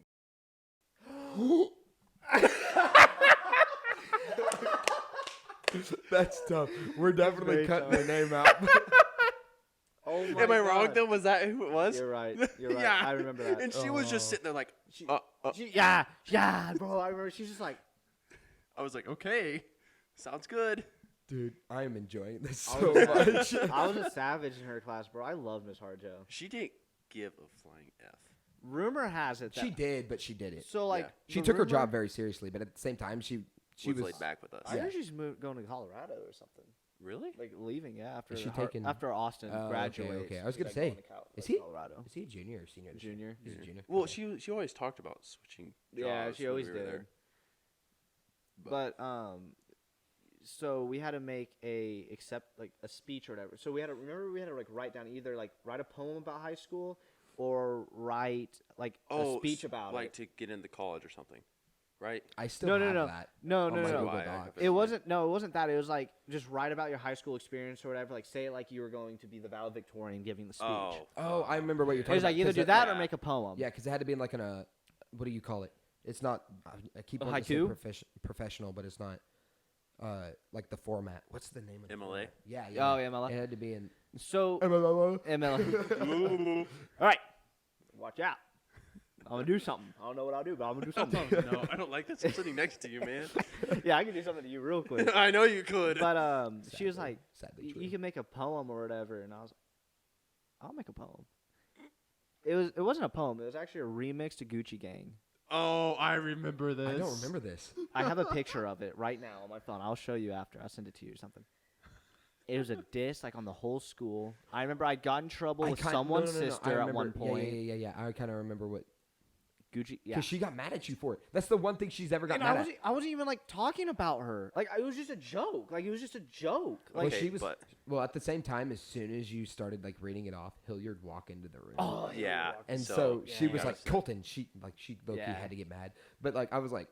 That's tough. We're definitely very cutting tough. her name out. Oh my Am I wrong God. though? Was that who it was? You're right. You're right. Yeah. I remember that. And she was just sitting there like, She- I yeah, bro. I remember. She's just like, was like, okay, sounds good. Dude, I am enjoying this I so was, much. I was a savage in her class, bro. I love Miss Harjo. She didn't give a flying F. Rumor has it that She did, but she did it. So like, Yeah. She the took her rumor- job very seriously, but at the same time, she was laid back with us. I Yeah. heard she's going to Colorado or something. Really? Like leaving, yeah. After Is she Har- taking- after Austin Oh, okay, graduates. okay. I was she's, gonna like, say, going to is he- Colorado? Is he a junior or senior? this year? Junior. He's a junior. Well, Okay. she always talked about switching. Yeah, jobs she when always we were did. there. But so we had to make a speech or whatever. So we had to like write down either like write a poem about high school or write like a speech about like it. to get into college or something, right? I still No, have no, no. that. No, on no, my no. Google I Doc. have It wasn't that. It was like just write about your high school experience or whatever. Like say it like you were going to be the valedictorian giving the speech. Oh, I remember what you're It talking was about. like either 'cause do that or yeah. make a poem. Yeah, because it had to be in like what do you call it? It's not. I keep A wanting to say haiku? professional, but it's not. Like the format. What's the name of the MLA? format? Yeah, yeah. Oh, yeah, MLA. It had to be in. So MLA. ML. All right, watch out. I'm gonna do something. I don't know what I'll do, but I'm gonna do something. No, I don't like this. I'm sitting next to you, man. Yeah, I can do something to you real quick. I know you could. But she was like, Sadly true. you can make a poem or whatever, and I was, I'll make a poem. It wasn't a poem. It was actually a remix to Gucci Gang. Oh, I remember this. I don't remember this. I have a picture of it right now on my phone. I'll show you after. I'll send it to you or something. It was a diss like on the whole school. I remember I got in trouble with someone's no. I sister at one remember- point. Yeah. I kind of remember what. Gucci, yeah. Because she got mad at you for it. That's the one thing she's ever got And mad at. I wasn't even like talking about her. Like it was just a joke. Like it was just a joke. Like Okay, she was. but- Well, at the same time, as soon as you started like reading it off, Hilliard walk into the room. oh Yeah. And So, so she yeah, was yeah. like, Colton, she low-key Yeah. had to get mad. But like I was like,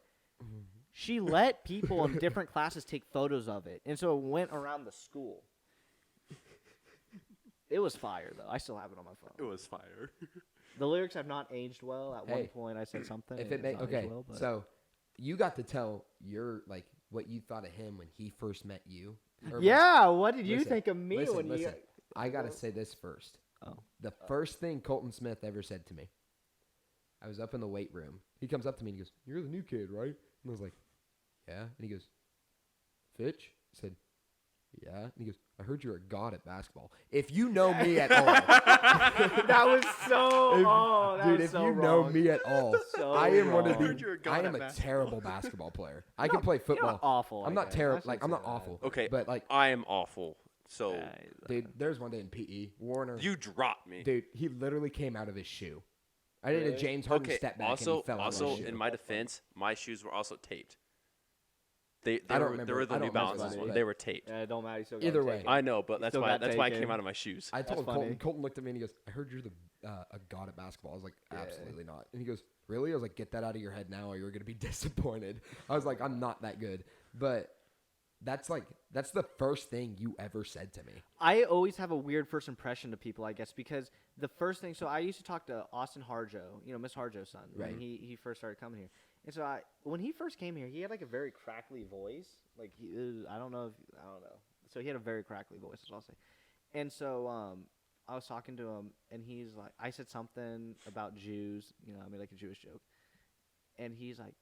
she let people in different classes take photos of it, and so it went around the school. It was fire though. I still have it on my It phone. was fire. The lyrics have not aged well. At one Hey, point, I said something. if and it made it's not okay, aged well, but- so you got to tell your like what you thought of him when he first met you. Or yeah. What did you listen, think of me listen, when listen. you? I gotta say this first. Oh. The first thing Colton Smith ever said to me, I was up in the weight room. He comes up to me and he goes, "You're the new kid, right?" And I was like, "Yeah." And he goes, "Fitch?" I said, "Yeah." And he goes, "I heard you're a god at basketball. If you know me at all, That was so. if, that dude, was if so you know wrong. me at all, So I am one of wrong. the. Heard you're a god I at am a basketball. terrible basketball player. I can play You're football. not awful. I'm I not guess. I terrible. shouldn't Like I'm say not that. awful. Okay, but like, I am awful. So dude, there's one day in PE, Warner. you dropped me. Dude, he literally came out of his shoe. I did a Really? James Harden Okay. step back and Also, he fell out of also his shoe. in my defense, my shoes were also taped. They I don't were remember- they were the I New don't remember Balances that, one. but- They were taped. Yeah, it don't matter. You still Either gotta way. take it. I know, but that's Still why got that's why it taken. came out of my shoes. I told funny. Colton. Colton looked at me and he goes, "I heard you're a god at basketball." I was like, "Absolutely not." And he goes, "Really?" I was like, "Get that out of your head now, or you're gonna be disappointed." I was like, "I'm not that good," but that's the first thing you ever said to me. I always have a weird first impression to people, I guess, because the first thing. So I used to talk to Austin Harjo, Miss Harjo's son, Right. when he first started coming here. And so when he first came here, he had like a very crackly voice. Like I don't know. So he had a very crackly voice, is what I'll say. And so I was talking to him, and he's like, I said something about Jews, I made like a Jewish joke, and he's like,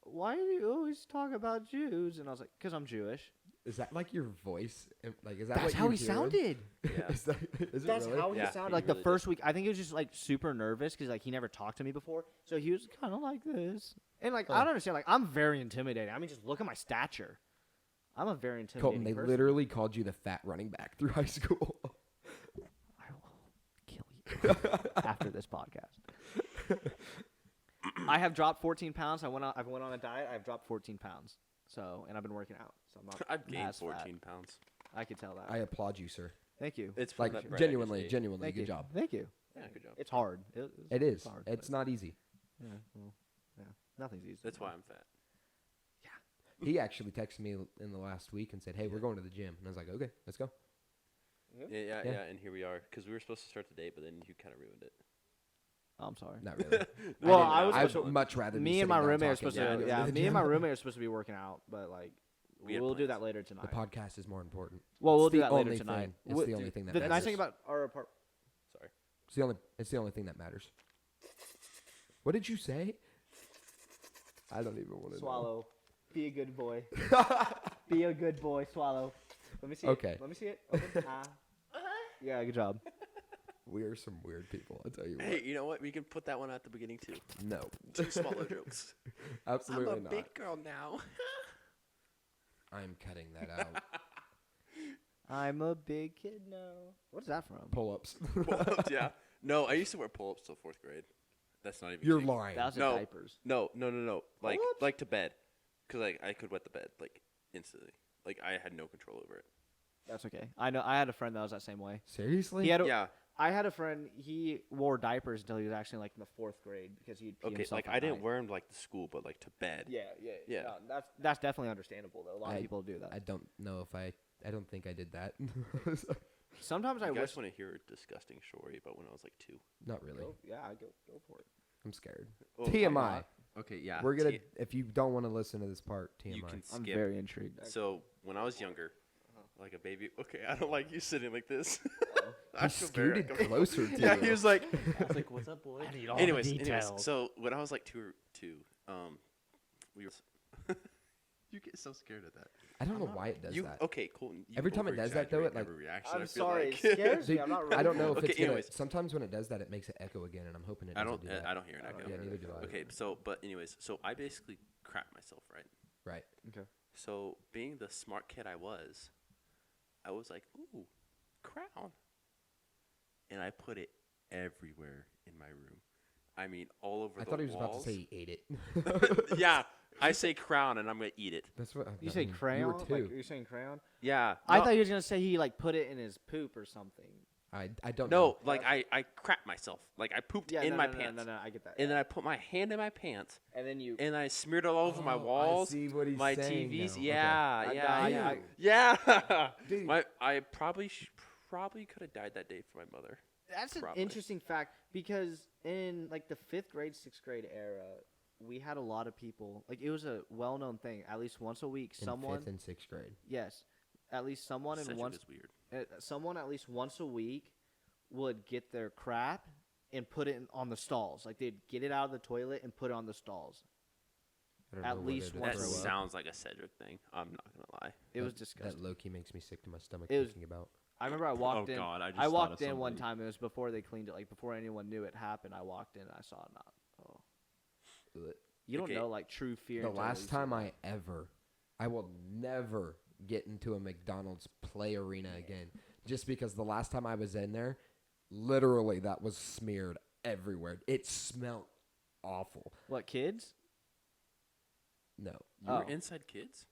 why do you always talk about Jews? And I was like, because I'm Jewish. Is that like your voice? Like, is that That's what how you he hear? sounded. Yeah. Is it That's really? how he Yeah, sounded. he Like really the first week, I think he was just like super nervous because like he never talked to me before, so he was kind of like this. And like I don't understand. Like I'm very intimidating. I mean, just look at my stature. I'm a very intimidating Colton, they person. literally called you the fat running back through high school. I will kill you after this podcast. I have dropped 14 pounds. I went on a diet. I've dropped 14 pounds. So, and I've been working out. So I'm not. I've gained as 14 fat. pounds. I could tell that. I applaud you, sir. Thank you. It's from Like, that bread I just genuinely, ate. genuinely, Thank good you. job. Thank you. Yeah, good job. It's hard. It is. Hard, It's but- not easy. Yeah. Well, yeah. Nothing's easy. That's why I'm fat. He actually texted me in the last week and said, "Hey, we're going to the gym," and I was like, "Okay, let's go." Yeah, Yeah. and here we are. Because we were supposed to start the date, but then you kind of ruined it. I'm sorry. Not really. Well, didn't I know. was I'd supposed to- much rather. Me be and my sitting down roommate are talking supposed than to. go Yeah, to the me and gym. my roommate are supposed to be working out, but like We had we'll do plans. that later tonight. The podcast is more important. Well, we'll It's do the that later only tonight. thing- it's the only thing that The nice matters. thing about our apartment. Sorry. It's the only thing that matters. What did you say? I don't even want to Swallow. Be a good boy. Be a good boy. Swallow. Let me see Okay. it. Let me see it. Open. Yeah, good job. We are some weird people. I'll tell you what. Hey, you know what? We can put that one at the beginning too. No, 2 swallow jokes. absolutely I'm a not. big girl now. I'm cutting that out. I'm a big kid now. What's that from? Pull-ups. Pull-ups, yeah. No, I used to wear pull-ups till 4th grade. That's not even. You're cheating. lying. That was in No. diapers. No. Like Pull-ups? to bed, because like I could wet the bed like instantly. Like I had no control over it. That's okay. I know. I had a friend that was that same way. Seriously? He had. Yeah. I had a friend. He wore diapers until he was actually like in the 4th grade because he'd pee Okay. himself Like at I didn't night. wear them like to school, but like to bed. Yeah. Yeah. No, that's definitely understandable though. A lot of people do that. I don't know if I don't think I did that. Sometimes I You wish. guys want to hear a disgusting story about when I was like 2? Not really. Yeah, go for it. I'm scared. Oh, TMI. Okay. Yeah. We're gonna. If you don't want to listen to this part, TMI. You can I'm skip. very intrigued. So when I was younger, like a baby. Okay, I don't like you sitting like this. He scooted closer to Yeah, you. he was like, I was like, "What's up, boy?" I need all anyways, the details. so when I was like two, we were. You get so scared of that. I don't know why it does that. Okay, Colton. You Every time it does that, though, it, overexaggerate like- every reaction, I'm I feel sorry. like. It scares me. Dude, I'm not really. I don't know if Okay, it's gonna. anyways. Sometimes when it does that, it makes an echo again, and I'm hoping it I doesn't don't. do that. I don't hear an echo. Yeah, neither do I. Okay, but anyways, so I basically crapped myself, right? Right. Okay. So being the smart kid I was like, ooh, crown. And I put it everywhere in my room. I mean, all over I the thought he was walls. about to say he ate it. Yeah, I say crown and I'm going to eat it. That's what You I say mean, crayon? You were two. Like, you're saying crayon? Yeah. I no, thought you was gonna say he like put it in his poop or something. I don't know. No, like I crapped myself. Like I pooped in my pants. No, I get that. And then I put my hand in my pants and then you. and I smeared it all over my Oh, walls. I see what he's my saying TVs. now. Yeah, Okay. yeah, I- yeah. Dude. I probably could have died that day for my mother. That's an Probably. interesting fact because in like the 5th grade, 6th grade era, we had a lot of people. Like it was a well-known thing. At least once a week, in someone. 5th and 6th grade. Yes, at least someone in Cedric once. is weird. Someone at least once a week would get their crap and put it on the stalls. Like they'd get it out of the toilet and put it on the stalls. I don't At know least whether to once That a throw week. up. sounds like a Cedric thing. I'm not gonna lie. It was That disgusting. low-key makes me sick to my stomach It was- thinking about. I remember I walked in. God, I just I thought walked of in one somebody. time. It was before they cleaned it. Like before anyone knew it happened. I walked in and I saw it. Not. Oh. Ugh. You don't Okay. know like true fear. The until last you see time it. I will never get into a McDonald's play arena again. Just because the last time I was in there, literally that was smeared everywhere. It smelled awful. What kids? No. You were Oh. inside kids?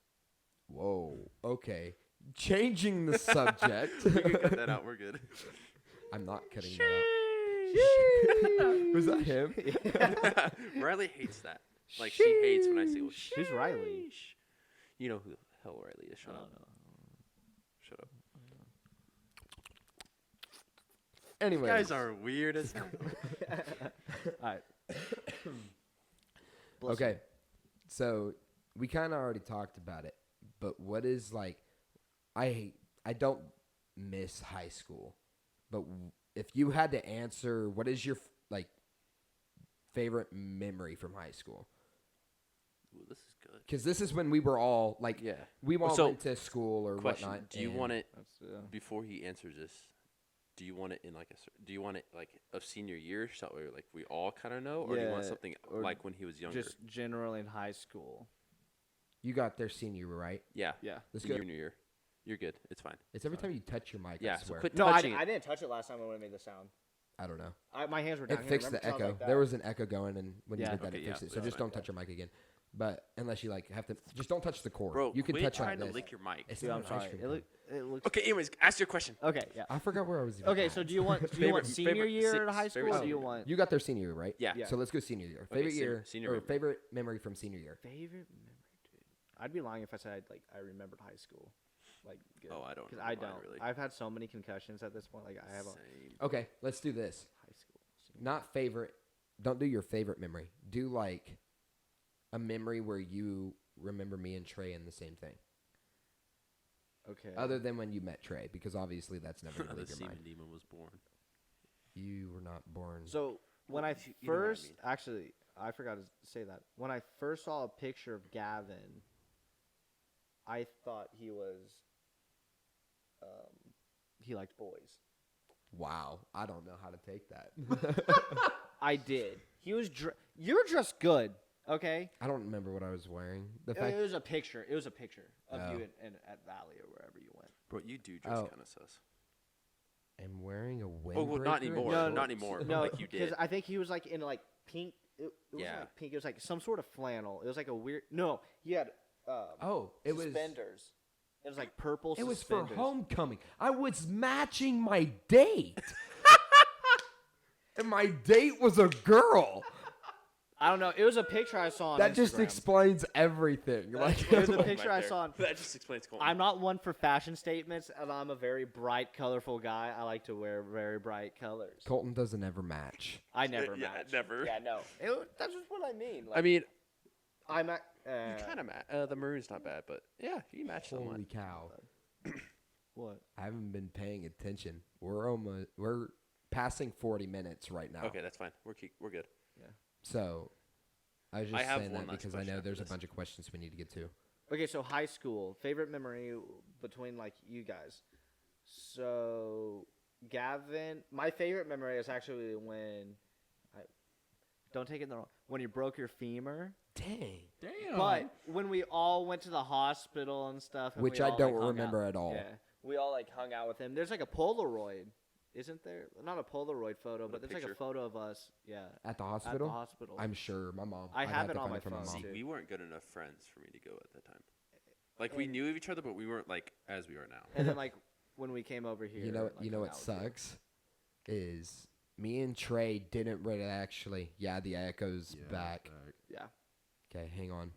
Whoa. Okay. Changing the subject. We can cut that out. We're good. I'm not cutting that out. Was that him? Riley hates that. Like she hates when I say, well, Who's Riley? sheesh. You know who the hell Riley is. Shut up. Shut up. Anyway. You guys are weird as hell. All right. Bless Okay. So we kind of already talked about it, but what is like I don't miss high school, but if you had to answer, what is your favorite memory from high school? Ooh, this is good. Because this is when we were all we all So, went to school or Question: whatnot. Do you want it That's, before he answers this? Do you want it in do you want it like of senior year, so like we all kind of know, or do you want Yeah, something or like when he was younger? just generally in high school. You got their senior year, right? Yeah, Yeah. That's in good. junior year. You're good. It's fine. It's every time you touch your mic. Yeah, I so swear. quit No, touching it. I didn't touch it last time when I made the sound. I don't know. My hands were down It here. fixed the remember? It sounded echo. like that. There was an echo going, and when you Yeah. did that, Okay, it fixed yeah, it. So that's just fine, don't touch your mic again. But unless you have to, just don't touch the cord. Bro, you can quit touch trying like to this. lick your mic. It's Dude, not I'm an ice sorry. cream cone. It looks. Okay, anyways, ask your question. Okay, yeah. I forgot where I was. Even Okay, at. so do you want Favorite- senior favorite year six- at high school, favorite or do you senior- want You got their senior year, right? Yeah. Yeah. So let's go senior year. Okay, Favorite senior- year senior or memory. favorite memory from senior year. favorite memory, dude? I'd be lying if I said I remembered high school, like good. Oh, I don't. Because I remember mine, don't. Really. I've had so many concussions at this point. Like I have a Same. Okay, let's do this. high school. senior Not favorite. Don't do your favorite memory. Do like a memory where you remember me and Trey in the same thing. Okay. Other than when you met Trey, because obviously that's never going to the leave your semen mind. demon was born. You were not born. So when Well, I you know what I first, mean. actually, I forgot to say that. When I first saw a picture of Gavin, I thought he was, he liked boys. Wow, I don't know how to take that. I did. He was. You're just good. Okay. I don't remember what I was wearing. The It fact was a picture. It was a picture of Oh. you at Valley or wherever you went. Bro, you do dress Oh. kind of sus. I'm wearing a windbreaker. Oh, well, not anymore. and Not shorts. anymore. No, like you did. because I think he was like in like pink. It wasn't Yeah. like pink. It was like some sort of flannel. It was like a weird. No, he had. Oh, it was. suspenders. It was like purple. It was for suspenders. homecoming. I was matching my date, and my date was a girl. I don't know. It was a picture I saw on That just Instagram. explains everything. Like, It was a Right picture I there. saw. On, That just explains Colton. I'm not one for fashion statements, and I'm a very bright, colorful guy. I like to wear very bright colors. Colton doesn't ever match. I never Yeah, match. never. Yeah, no. That's just what I mean. Like, I mean, I'm at. you kind of match. The maroon's not bad, but yeah, you match Holy someone. cow! What? I haven't been paying attention. We're passing 40 minutes right now. Okay, that's fine. We're good. So I was I just have saying one that last because I question know after there's a this. bunch of questions we need to get to. Okay, so high school favorite memory between like you guys. So Gavin, my favorite memory is actually when don't take it the wrong when you broke your femur. Dang. Damn. But when we all went to the hospital and stuff, and Which we I all, don't like, hung remember out- at all. Yeah, we all like hung out with him. There's like a Polaroid, isn't there? Not a Polaroid photo, but there's like picture? a photo of us. Yeah, At the at hospital? the hospital. I'm sure my mom. I I'd have to it on find my from phone, See, too. we weren't good enough friends for me to go at that time. Like we And- knew of each other, but we weren't like as we are now. and then like when we came over here, You know, like, you know hung what out with you. sucks is me and Trey didn't really actually. Yeah, the echo's back. Yeah. Okay, hang on.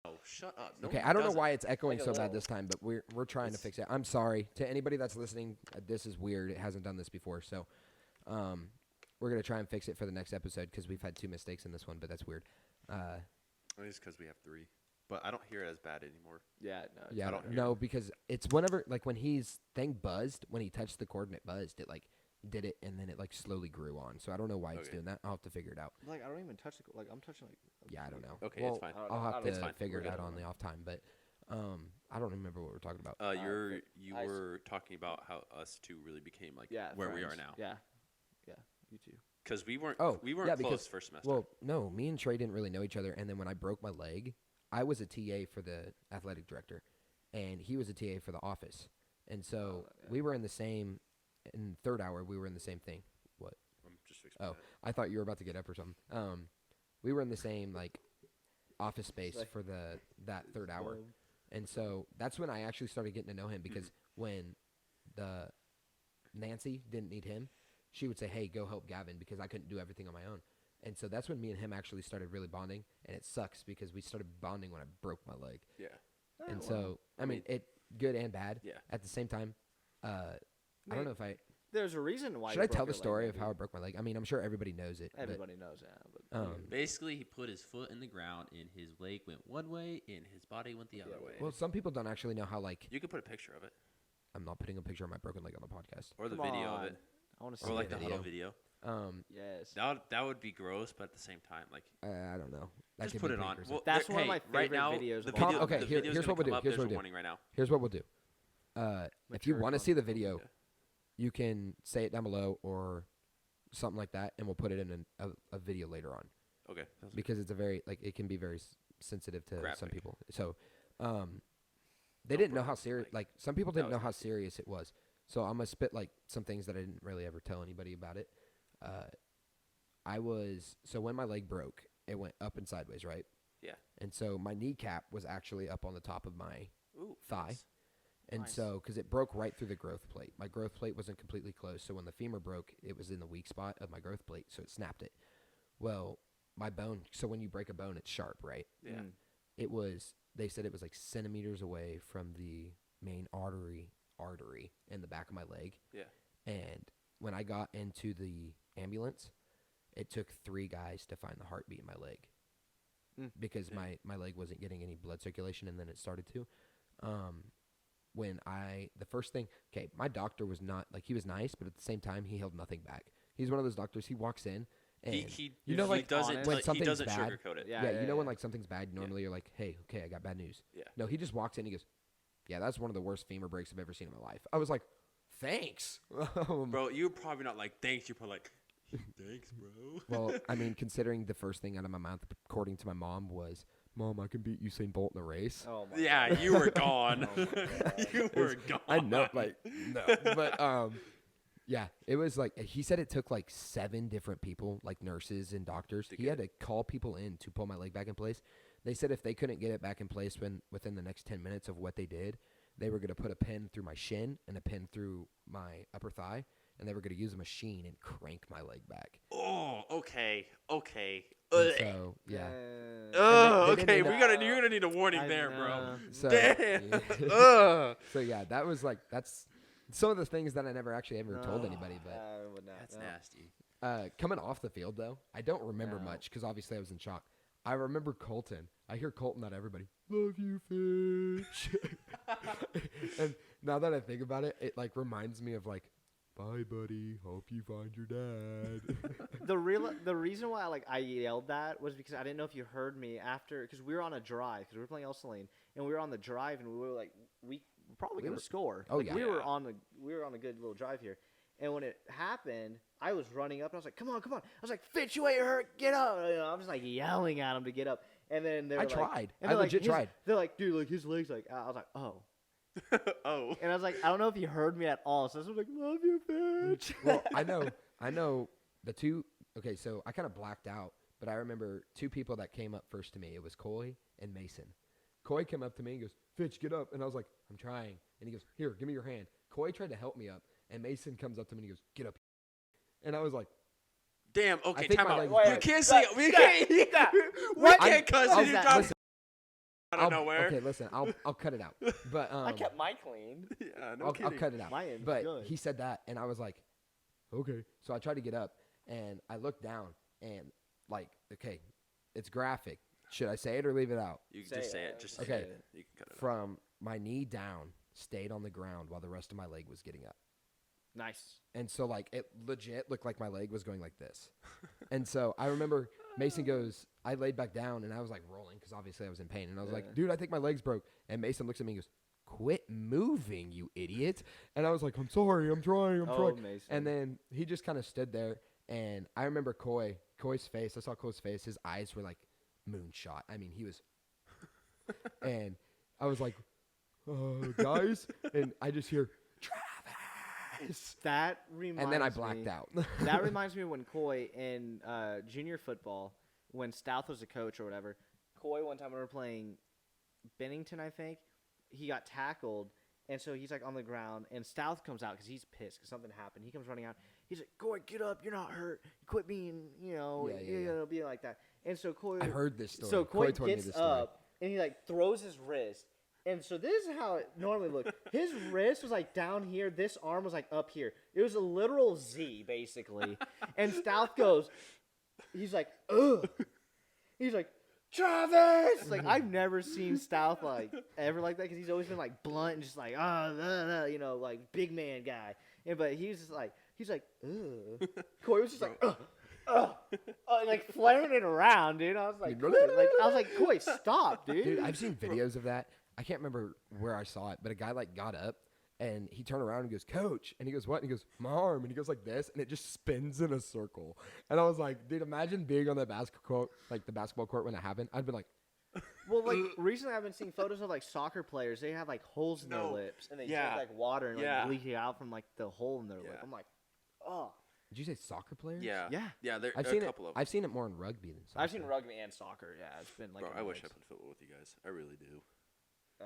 Oh, shut up. No Okay, one I don't know does it. why it's echoing Like a so bad little- this time, but we're trying to It's- fix it. I'm sorry to anybody that's listening. This is weird. It hasn't done this before, so we're gonna try and fix it for the next episode because we've had 2 mistakes in this one, but that's weird. It's because we have 3, but I don't hear it as bad anymore. Yeah, no. it's Yeah, I don't hear no, because it's whenever like when his thing buzzed, when he touched the cord and it buzzed, it like did it and then it like slowly grew on. So I don't know why it's Okay. doing that. I'll have to figure it out. Like I don't even touch the like I'm touching like. Yeah, I don't know. Okay, Well, it's fine. I'll have It's to fine. figure We're it good. out on the off time, but I don't remember what we're talking about. You I s- were talking about how us two really became like Yeah. where we are friends. now. Yeah. Yeah. You too. Because we weren't. Oh, we weren't yeah, close because- first semester. Well, no, me and Trey didn't really know each other, and then when I broke my leg, I was a TA for the athletic director, and he was a TA for the office, and so we were in the same. In third hour, we were in the same thing. What? I'm just fixing Oh, that. I thought you were about to get up or something. We were in the same like office space Like- for that third hour, and so that's when I actually started getting to know him because when the Nancy didn't need him, she would say, "Hey, go help Gavin," because I couldn't do everything on my own. And so that's when me and him actually started really bonding, and it sucks because we started bonding when I broke my leg. Yeah. And well, so I mean, it good and bad. Yeah. At the same time, I don't know if I there's a reason why. Should I tell the story of how I broke my leg? I mean, I'm sure everybody knows it. Everybody knows that. Basically, he put his foot in the ground, and his leg went one way, and his body went the other way. Well, some people don't actually know how, like... You could put a picture of it. I'm not putting a picture of my broken leg on the podcast. Or the video of it. I want to see Or like the the huddle video. Yes. That would be gross, but at the same time, like... I don't know. That just could put be it pretty on. gruesome. Well, That's one of my favorite right now, videos. The of all video, okay, the here's video's what gonna we'll come do. up. Here's what There's a we'll do. warning right now. Here's what we'll do. If you Mature want to see the content. video, you can say it down below or something like that, and we'll put it in a video later on. Okay. Because it's a very, like, it can be very sensitive to some Graphic. people. So, they didn't know how serious, like, some people didn't know how serious it was. So I'm going to spit, like, some things that I didn't really ever tell anybody about it. So when my leg broke, it went up and sideways, right? Yeah. And so my kneecap was actually up on the top of my thigh. Nice. And so, because it broke right through the growth plate. My growth plate wasn't completely closed. So when the femur broke, it was in the weak spot of my growth plate. So it snapped it. Well, my bone, so when you break a bone, it's sharp, right? Yeah. They said it was like centimeters away from the main artery in the back of my leg. Yeah. And when I got into the ambulance, it took 3 guys to find the heartbeat in my leg. Because my leg wasn't getting any blood circulation, and then it started to. The first thing, my doctor was not, like, he was nice, but at the same time, he held nothing back. He's one of those doctors, he walks in, and He doesn't when something's bad, sugarcoat it. Yeah. you know when, like, something's bad, normally you're like, hey, okay, I got bad news. Yeah. No, he just walks in, he goes, yeah, that's one of the worst femur breaks I've ever seen in my life. I was like, thanks. Bro, you're probably not like, thanks. You're probably like, thanks, bro. Well, I mean, considering the first thing out of my mouth, according to my mom, was, Mom, I can beat Usain Bolt in a race. Oh my Yeah, God. you were gone. Oh my God. You were gone. I know, like, no. But, yeah, it was like, he said it took like 7 different people, like nurses and doctors. He had to call people in to pull my leg back in place. They said if they couldn't get it back in place within the next 10 minutes of what they did, they were going to put a pin through my shin and a pin through my upper thigh, and they were going to use a machine and crank my leg back. Oh, okay. And so, yeah. Oh, they didn't okay. even- You're gonna need a warning I there, know. bro. So, Damn. yeah. Ugh. So, yeah, that's some of the things that I never actually ever told anybody. But I would not. That's no. nasty. coming off the field, though, I don't remember No. much because obviously I was in shock. I remember Colton. I hear Colton at everybody. Love you, Fitch. And now that I think about it, it like reminds me of like, bye, buddy. Hope you find your dad. The reason why I yelled that was because I didn't know if you heard me after, because we were on a drive, because we were playing El Saline, and we were on the drive, and we were like, we were probably gonna score. Oh, Like, yeah. we were on a good little drive here, and when it happened, I was running up, and I was like, come on. I was like, Fitch, you ain't hurt, get up. You know, I was like yelling at him to get up, and then they were I like, tried. and I they're like, legit tried. They're like, dude, like his legs like out. I was like, oh. Oh. And I was like, I don't know if you heard me at all. So I was like, love you, Fitch. Well, I know the two. Okay, so I kind of blacked out, but I remember 2 people that came up first to me. It was Coy and Mason. Coy came up to me and goes, Fitch, get up. And I was like, I'm trying. And he goes, here, give me your hand. Coy tried to help me up, and Mason comes up to me and he goes, get up. And I was like, Damn. I Okay. think Time my out. leg You was can't say. We can't. We can't cuss I'll- you drop listen, out of nowhere. Okay, listen, I'll cut it out. But I kept mine clean. Yeah. No I'll kidding. cut it out. My end's But good. he said that, and I was like, okay. So I tried to get up, and I looked down, and like, okay, it's graphic. Should I say it or leave it out? You can just say it. Just say Okay. it. You can cut it. From my knee down, stayed on the ground while the rest of my leg was getting up. Nice. And so, like, it legit looked like my leg was going like this. And so I remember Mason goes, I laid back down, and I was, like, rolling because obviously I was in pain. And I was like, dude, I think my leg's broke. And Mason looks at me and goes, quit moving, you idiot. And I was like, I'm sorry. I'm trying. Mason. And then he just kind of stood there. And I remember Coy's face. I saw Coy's face. His eyes were, like, moonshot. I mean, he was. And I was like, guys. And I just hear, That reminds and then I blacked out. That reminds me of when Coy in junior football, when Stouth was a coach or whatever, Coy one time when we were playing Bennington, I think, he got tackled, and so he's like on the ground, and Stouth comes out because he's pissed because something happened. He comes running out. He's like, Coy, get up. You're not hurt. Quit being, being like that. And so Coy. I heard this story. So Coy told me gets this story. up, and he like throws his wrist, And so this is how it normally looked. His wrist was like down here. This arm was like up here. It was a literal Z, basically. And Stout goes, he's like, ugh. He's like, Travis! Like, I've never seen Stout like ever like that because he's always been like blunt and just like, you know, like big man guy. And but he's just like, ugh. Corey was just like, like flaring it around, dude. I was like, Corey, stop, dude. Dude, I've seen videos of that. I can't remember where I saw it, but a guy like got up and he turned around and goes, "Coach," and he goes, "What?" And he goes, "My arm," and he goes like this, and it just spins in a circle. And I was like, dude, imagine being on the basketball court when it happened. I'd be like, well, like recently I've been seeing photos of like soccer players. They have like holes in their lips, and they drink like water and like leak it out from like the hole in their lip. I'm like, oh. Did you say soccer players? Yeah. Yeah. Yeah, there I've are seen a couple of them. I've seen it more in rugby than soccer. I've seen rugby and soccer. Yeah, it's been like. Bro, a I wish I mix. played football with you guys. I really do.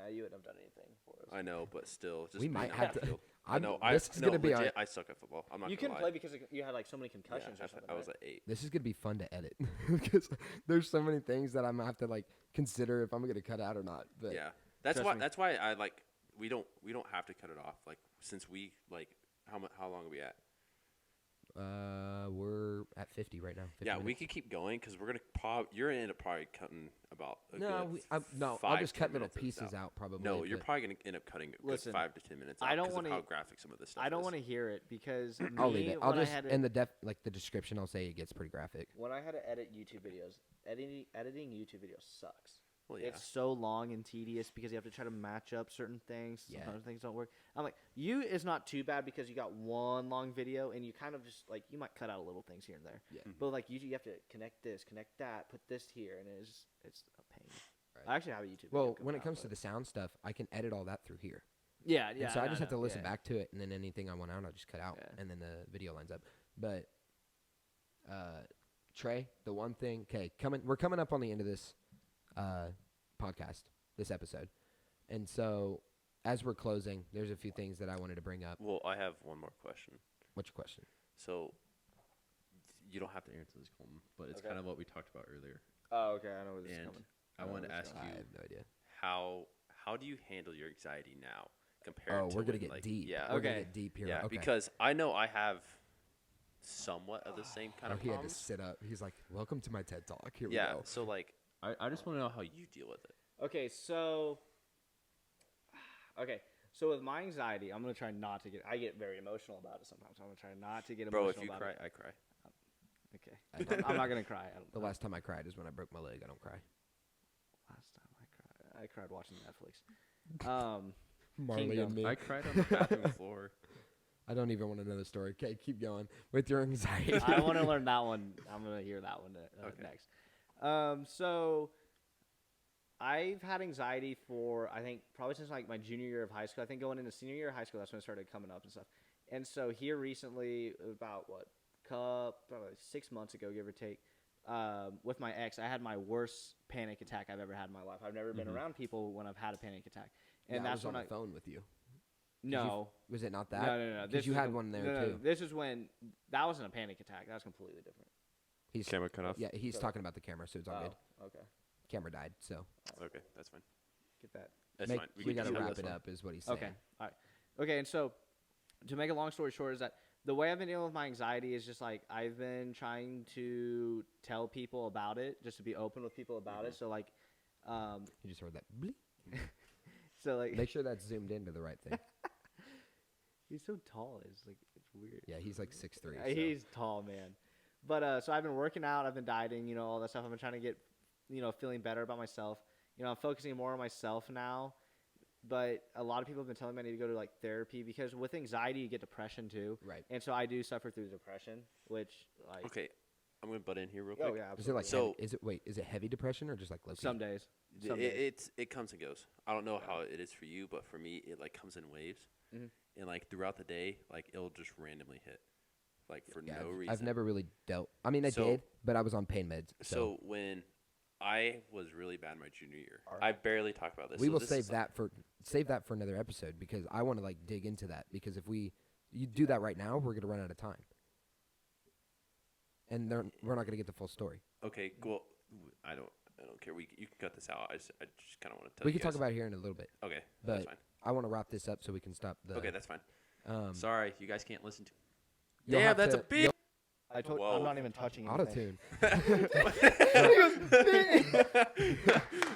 You wouldn't have done anything for us. I know, but still, just We being might out have on the to- field. I I'm- know. this is gonna be legit, I suck at football. I'm not You gonna couldn't lie. play because you had like so many Yeah, concussions or something. I was right? at 8. This is gonna be fun to edit because there's so many things that I'm gonna have to like consider if I'm gonna cut out or not. But Yeah, that's Trust why. me. That's why I like. We don't have to cut it off. Like since we like how long are we at? we're at 50 right now. 50 Yeah, we minutes. could keep going because we're gonna you're gonna end up probably cutting about a good I'll 5, just 10 cut little minutes of pieces this out probably. No, you're but- probably gonna end up cutting a good Listen, 5 to 10 minutes. I out don't 'cause of wanna- how graphic some of this stuff I don't is. want to hear it because I'll leave it. I'll when just I had to, in the description. I'll say it gets pretty graphic. when I had to edit YouTube videos, editing YouTube videos sucks. Well, yeah. It's so long and tedious because you have to try to match up certain things. Yeah. Sometimes things don't work. I'm like, you is not too bad because you got one long video and you kind of just like you might cut out a little things here and there. Yeah. But like you have to connect this, connect that, put this here, and it's a pain. Right. I actually have a YouTube. Well, video when it coming comes out, to the sound stuff, I can edit all that through here. yeah, And yeah. so I just have to listen yeah. back to it, and then anything I want out, I'll just cut out, Yeah. and then the video lines up. But Trey, the one thing, we're coming up on the end of this podcast, this episode, and so as we're closing, there's a few things that I wanted to bring up. Well, I have one more question. What's your question? So, You don't have to answer this, Colton, but it's Okay. kind of what we talked about earlier. Oh, okay. I know where this is And coming. I wanted to where ask this I you, have no idea. how do you handle your anxiety now compared to We're gonna when, get like, deep. Yeah. We're gonna Okay. get deep here. Yeah, okay. because I know I have somewhat of the same kind of he had to problems. sit up. He's like, "Welcome to my TED Talk." Here we Yeah, go. so like I just want to know how you deal with it. Okay, so with my anxiety, I'm gonna try not to get. I get very emotional about it sometimes. I'm gonna try not to get Bro, emotional if you about cry, it. I cry. Okay, I'm not gonna cry. The last time I cried is when I broke my leg. I don't cry. Last time I cried watching Netflix. Marley Kingdom. and me. I cried on the bathroom floor. I don't even want to know the story. Okay, keep going with your anxiety. I want to learn that one. I'm gonna hear that one Okay. next. So I've had anxiety for I think probably since like my junior year of high school. I think going into senior year of high school, that's when it started coming up and stuff. And so here recently, about probably 6 months ago, give or take, with my ex, I had my worst panic attack I've ever had in my life. I've never been around people when I've had a panic attack, and Yeah, I that's was on when the phone with you. no. Was it not that? No. Because you was had com- one there no, too. This is when that wasn't a panic attack. That was completely different. He's Camera cut off. yeah, he's So- talking about the camera, so it's all good. Okay. Camera died, so Okay, that's fine. Get that. That's fine. we can gotta do wrap this it one. up, is what he's saying. Okay. All right. Okay, and so to make a long story short is that the way I've been dealing with my anxiety is just like I've been trying to tell people about it, just to be open with people about it. So like, You just heard that. Bleep. Make sure that's zoomed into the right thing. he's so tall. It's weird. Yeah, he's like 6'3". Yeah, he's tall, man. But so I've been working out. I've been dieting. All that stuff. I've been trying to get, feeling better about myself. I'm focusing more on myself now. But a lot of people have been telling me I need to go to like therapy because with anxiety you get depression too. Right. And so I do suffer through depression, which like Okay, I'm gonna butt in here real quick. oh yeah, Is it like So- is it heavy depression or just like low? some days. Some It, days. it comes and goes. I don't know how it is for you, but for me, it like comes in waves, Mhm. and like throughout the day, like it'll just randomly hit, like for no reason. I've never really dealt. I mean, I So- did, but I was on pain meds. So when I was really bad my junior year, I barely talk about this. we so will this save is, like- that for another episode because I want to like dig into that because if you do that right now, we're gonna run out of time, and we're not gonna get the full story. Okay, well, I don't. I don't care. You can cut this out. I just kind of want to tell We you can talk guys. about it here in a little bit. Okay, but that's fine. I want to wrap this up so we can stop the. Okay, that's fine. Sorry, you guys can't listen to. You'll Damn, have that's a to- beep. I told. Whoa. I'm not even touching Auto anything. tune.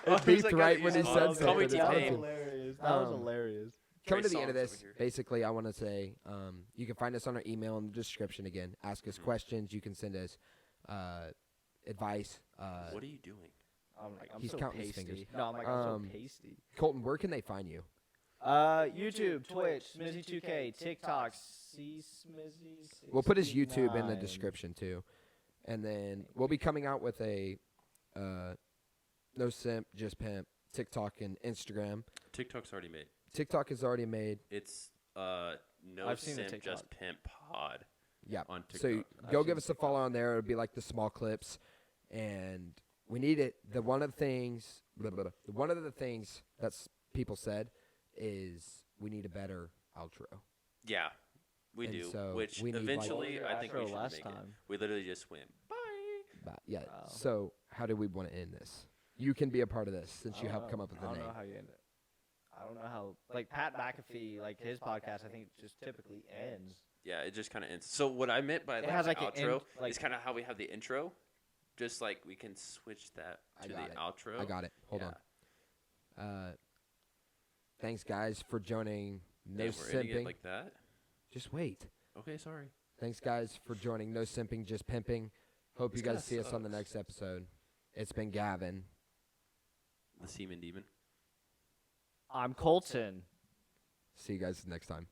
Oh, beeped like, right gotta when use he auto- said Call me something. That was T-Pain. hilarious. That was Um, hilarious. Coming to Trey the end of Songz this, over here. basically, I want to say you can find us on our email in the description again. Ask us questions. You can send us advice. What are you doing? I'm like, I'm He's so counting his pasty. fingers. No, I'm like, I'm so Um, pasty. Colton, where can they find you? YouTube, Twitch, Smizzy2K, TikTok, Smizzy. We'll put his YouTube in the 69. description too, and then we'll be coming out with a no simp, just pimp TikTok and Instagram. TikTok's already made. TikTok is already made. It's no I've seen the simp, just TikTok. pimp pod. Yeah. On So TikTok. go I've give seen us a follow on there. It'll be like the small clips, and we need it. One of the things that's people said is we need a better outro. Yeah, we And do. so Which we need, like- eventually, What was I your think we outro should last make time? it. We literally just went bye. But yeah. Wow. So how do we want to end this? You can be a part of this since I you don't helped know. come up with I the don't name. know how you end it. I don't know how. Like Pat McAfee, like his podcast, I think just typically ends. Yeah, it just kind of ends. So what I meant by It like, has, the like, an outro end- like- is kind of how we have the intro. Just like we can switch that I to got the it. outro. I got it. Hold Yeah. on. Thanks guys for joining No Damn, we're ending Simping. it like that. Just wait. Okay, sorry. Thanks guys for joining No Simping, Just Pimping. Hope This you guys guy see us on the sucks. next episode. It's been Gavin. The semen demon. I'm Colton. See you guys next time.